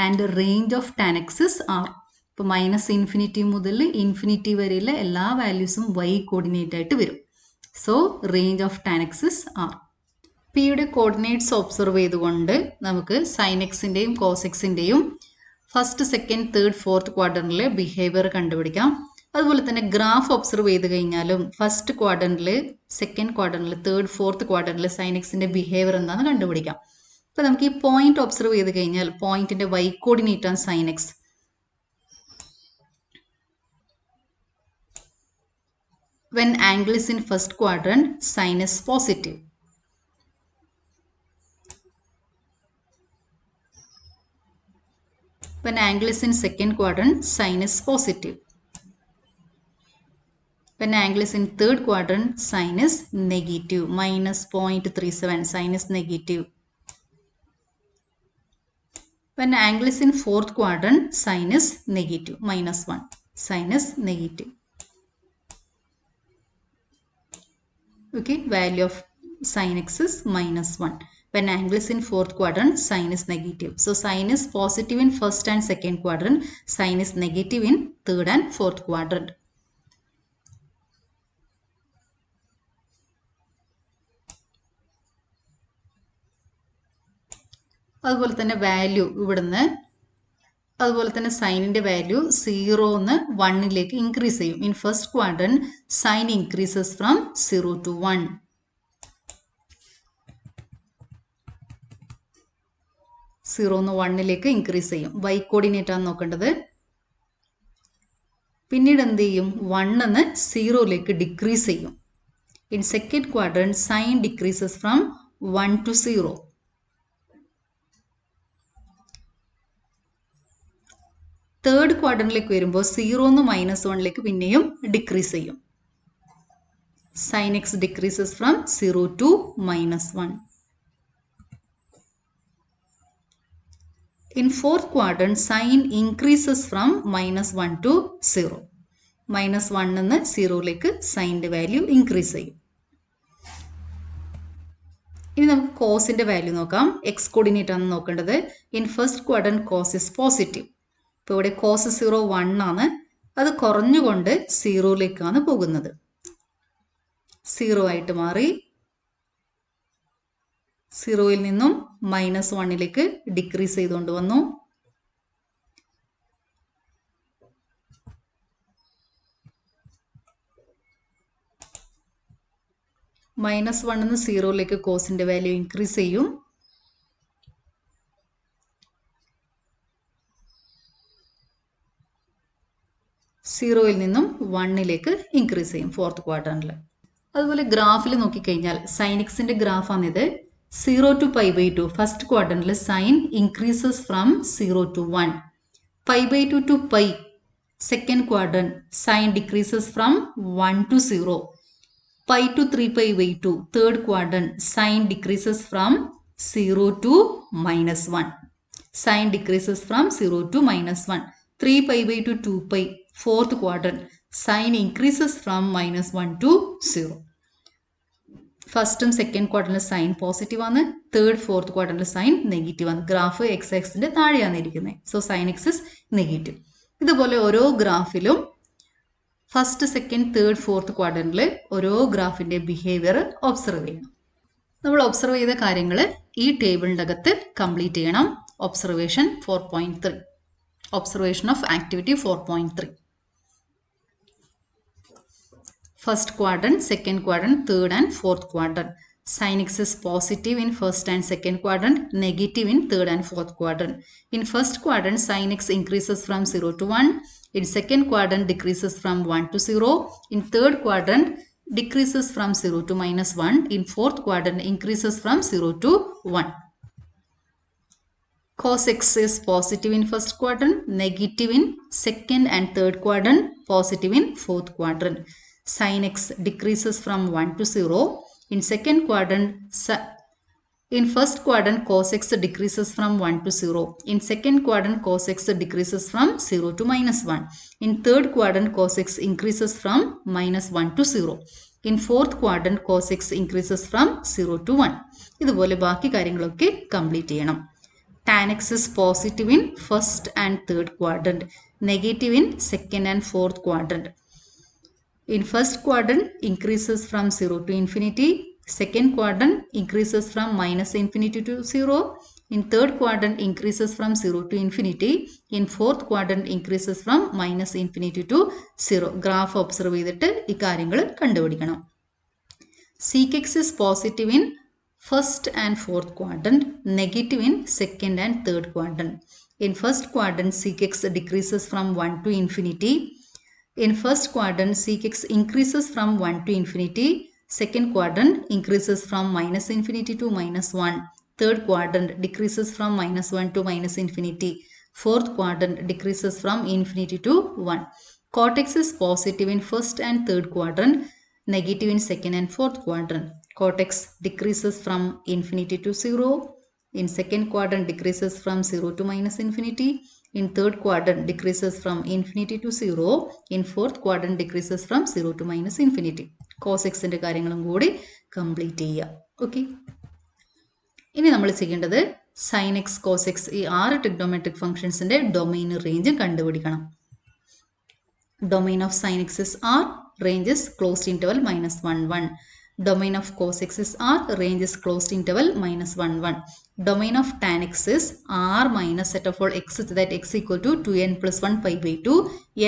And the range of tan x is R. ഇപ്പോൾ മൈനസ് ഇൻഫിനിറ്റി മുതൽ ഇൻഫിനിറ്റി വരെയുള്ള എല്ലാ വാല്യൂസും y കോർഡിനേറ്റ് ആയിട്ട് വരും. So range of tan X is R. പിയുടെ കോർഡിനേറ്റ്സ് ഒബ്സർവ് ചെയ്തുകൊണ്ട് നമുക്ക് സൈൻ എക്സിൻ്റെയും കോസ് എക്സിൻ്റെയും ഫസ്റ്റ്, സെക്കൻഡ്, തേർഡ്, ഫോർത്ത് ക്വാഡ്രൻറ്റിലെ ബിഹേവിയർ കണ്ടുപിടിക്കാം. അതുപോലെ തന്നെ ഗ്രാഫ് ഒബ്സർവ് ചെയ്ത് കഴിഞ്ഞാലും ഫസ്റ്റ് ക്വാഡ്രൻറ്റിൽ, സെക്കൻഡ് ക്വാഡ്രൻറ്റിൽ, തേർഡ്, ഫോർത്ത് ക്വാഡ്രൻറ്റിൽ സൈൻ എക്സിൻ്റെ ബിഹേവിയർ എന്താണെന്ന് കണ്ടുപിടിക്കാം. അപ്പോൾ നമുക്ക് ഈ പോയിന്റ് ഒബ്സർവ് ചെയ്ത് കഴിഞ്ഞാൽ പോയിന്റിൻ്റെ y കോർഡിനേറ്റ് ആണ് sine X. When angle is in first quadrant, sin is positive. When angle is in second quadrant, sin is positive. When angle is in third quadrant, sin is negative, minus 0.37, sin is negative. When angle is in fourth quadrant, sin is negative, minus 1, sin is negative. Okay, value of sin x is minus 1. When angle is in fourth quadrant, sin is negative. So sin is positive in first and second quadrant, sin is negative in third and fourth quadrant. അതുപോലെ തന്നെ വാല്യൂ ഇവിടുന്ന്, അതുപോലെ തന്നെ സൈനിൻ്റെ വാല്യൂ 0ന്ന് 1ലേക്ക് ഇൻക്രീസ് ചെയ്യും. In first quadrant sine increases from 0 to 1. സീറോന്ന് 1ലേക്ക് ഇൻക്രീസ് ചെയ്യും. y കോർഡിനേറ്റ് ആണ് നോക്കേണ്ടത്. പിന്നീട് എന്ത് ചെയ്യും? 1ന്ന് 0ലേക്ക് ഡിക്രീസ് ചെയ്യും. In second quadrant sine decreases from 1 to 0. Third ക്വാഡ്രന്റിലേക്ക് വരുമ്പോൾ 0ന്ന് -1ലേക്ക് പിന്നെയും ഡിക്രീസ് ചെയ്യും. Sine X decreases from 0 to -1. In fourth quadrant, sin increases from -1 to 0. -1 നിന്ന് 0ലേക്ക് സൈൻ്റെ വാല്യൂ ഇൻക്രീസ് ചെയ്യും. ഇനി നമുക്ക് കോസിൻ്റെ വാല്യൂ നോക്കാം. എക്സ് കോർഡിനേറ്റ് ആണ് നോക്കേണ്ടത്. In first quadrant cos is positive. ഇപ്പോൾ ഇവിടെ കോസ് 0 1 ആണ്. അത് കുറഞ്ഞുകൊണ്ട് 0ലേക്കാണ് പോകുന്നത്. 0 ആയിട്ട് മാറി. 0യിൽ നിന്നും -1ലേക്ക് ഡിക്രീസ് ചെയ്തുകൊണ്ട് വന്നു. -1 നിന്ന് 0ലേക്ക് കോസിൻ്റെ വാല്യൂ ഇൻക്രീസ് ചെയ്യും. സീറോയിൽ നിന്നും 1ലേക്ക് ഇൻക്രീസ് ചെയ്യും ഫോർത്ത് ക്വാഡ്രന്റിൽ. അതുപോലെ ഗ്രാഫിൽ നോക്കിക്കഴിഞ്ഞാൽ സൈൻ എക്സിൻ്റെ ഗ്രാഫാണിത്. 0 to π/2 ഫസ്റ്റ് ക്വാഡ്രന്റിൽ sine increases from 0 to 1. π/2 to π second quadrant sine decreases from 1 to 0. pi to 3 pi by 2, third quadrant, sign decreases from 0 to minus 1. Sign decreases from 0 to minus 1. 3 pi by 2, 2 pi, fourth quadrant, sign increases from minus 1 to 0. ഫസ്റ്റും second ക്വാർട്ടറിൽ സൈൻ പോസിറ്റീവ് ആണ്, തേർഡ് ഫോർത്ത് ക്വാർട്ടറിൽ സൈൻ നെഗറ്റീവ് ആണ്. ഗ്രാഫ് എക്സ് ആക്സിന്റെ താഴെയാണ് ഇരിക്കുന്നത്. So sine x is negative. ഇതുപോലെ ഓരോ ഗ്രാഫിലും ഫസ്റ്റ് സെക്കൻഡ് തേർഡ് ഫോർത്ത് ക്വാർട്ടറിൽ ഓരോ ഗ്രാഫിന്റെ ബിഹേവിയർ ഒബ്സർവ് ചെയ്യണം. നമ്മൾ ഒബ്സർവ് ചെയ്ത കാര്യങ്ങൾ ഈ ടേബിളിൻ്റെ അകത്ത് കംപ്ലീറ്റ് ചെയ്യണം. Observation 4.3, observation of activity 4.3. First quadrant, second quadrant, third and fourth quadrant. Sin x is positive in first and second quadrant, negative in third and fourth quadrant. In first quadrant, sin x increases from 0 to 1. In second quadrant, decreases from 1 to 0. In third quadrant, decreases from 0 to minus 1. In fourth quadrant, increases from 0 to 1. Cos x is positive in first quadrant, negative in second and third quadrant, positive in fourth quadrant. Sin x decreases from 1 to 0. In second quadrant, in first quadrant, cos x decreases from 1 to 0. In second quadrant, cos x decreases from 0 to minus 1. In third quadrant, cos x increases from minus 1 to 0. In fourth quadrant, cos x increases from 0 to 1. ഇതുപോലെ ബാക്കി കാര്യങ്ങളൊക്കെ കംപ്ലീറ്റ് ചെയ്യണം. Tan x is positive in first and third quadrant, negative in second and fourth quadrant. In first quadrant, increases from 0 to infinity. Second quadrant, increases from minus infinity to 0. In third quadrant, increases from 0 to infinity. In fourth quadrant, increases from minus infinity to 0. Graph observe ചെയ്തിട്ട് ഈ കാര്യങ്ങൾ കണ്ടുപിടിക്കണം. Sec x is positive in first and fourth quadrant, negative in second and third quadrant. In first quadrant, sec x decreases from 1 to infinity. In first quadrant, sec x increases from 1 to infinity. Second quadrant increases from minus infinity to minus 1. Third quadrant decreases from minus 1 to minus infinity. Fourth quadrant decreases from infinity to 1. Cot x is positive in first and third quadrant, negative in second and fourth quadrant. Cot x decreases from infinity to 0. In second quadrant, decreases from 0 to minus infinity. In third quadrant, decreases from infinity to 0. In fourth quadrant, decreases from 0 to minus infinity. Cos x ന്റെ കാര്യങ്ങളും കൂടി കംപ്ലീറ്റ് ചെയ്യുക. ഓക്കെ, ഇനി നമ്മൾ ചെയ്യേണ്ടത് സൈൻ എക്സ് കോസ് എക്സ് ഈ 6 ട്രിഗ്നോമെട്രിക് ഫംഗ്ഷൻസിന്റെ ഡൊമൈൻ റേഞ്ച് കണ്ടുപിടിക്കണം. Domain of sine x is R, range is closed interval minus 1 1. Domain of cos x is R, range is closed interval minus 1 1. Domain of tan x is R minus set of all x such that x equal to 2n plus 1 pi by 2,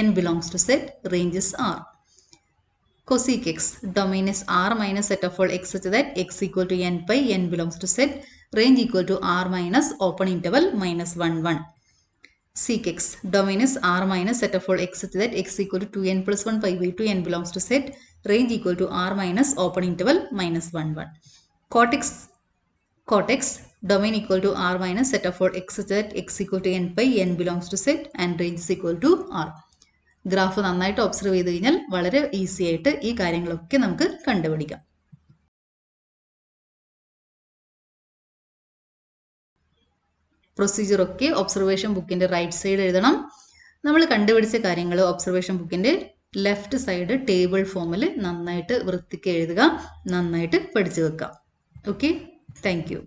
n belongs to set, range is R. Cosec x, domain is R minus set of all x such that x equal to n pi, n belongs to set, range equal to R minus open interval minus 1 1. Sec x, domain is R minus set of all x such that x equal to 2n plus 1 pi by 2, n belongs to set, range equal to R minus open interval minus 1 1. Cot x, domain equal to R minus set of all x such that x equal to n pi, n belongs to set, and range is equal to R. Graph നന്നായിട്ട് ഒബ്സർവ് ചെയ്ത് കഴിഞ്ഞാൽ വളരെ ഈസി ആയിട്ട് ഈ കാര്യങ്ങളൊക്കെ നമുക്ക് കണ്ടുപിടിക്കാം. പ്രൊസീജിയർ ഒക്കെ ഒബ്സർവേഷൻ ബുക്കിന്റെ റൈറ്റ് സൈഡ് എഴുതണം. നമ്മൾ കണ്ടുപിടിച്ച കാര്യങ്ങൾ ഒബ്സർവേഷൻ ബുക്കിന്റെ ലെഫ്റ്റ് സൈഡ് ടേബിൾ ഫോമിൽ നന്നായിട്ട് വൃത്തിക്ക് എഴുതുക, നന്നായിട്ട് പഠിച്ചു വെക്കാം. Okay, thank you.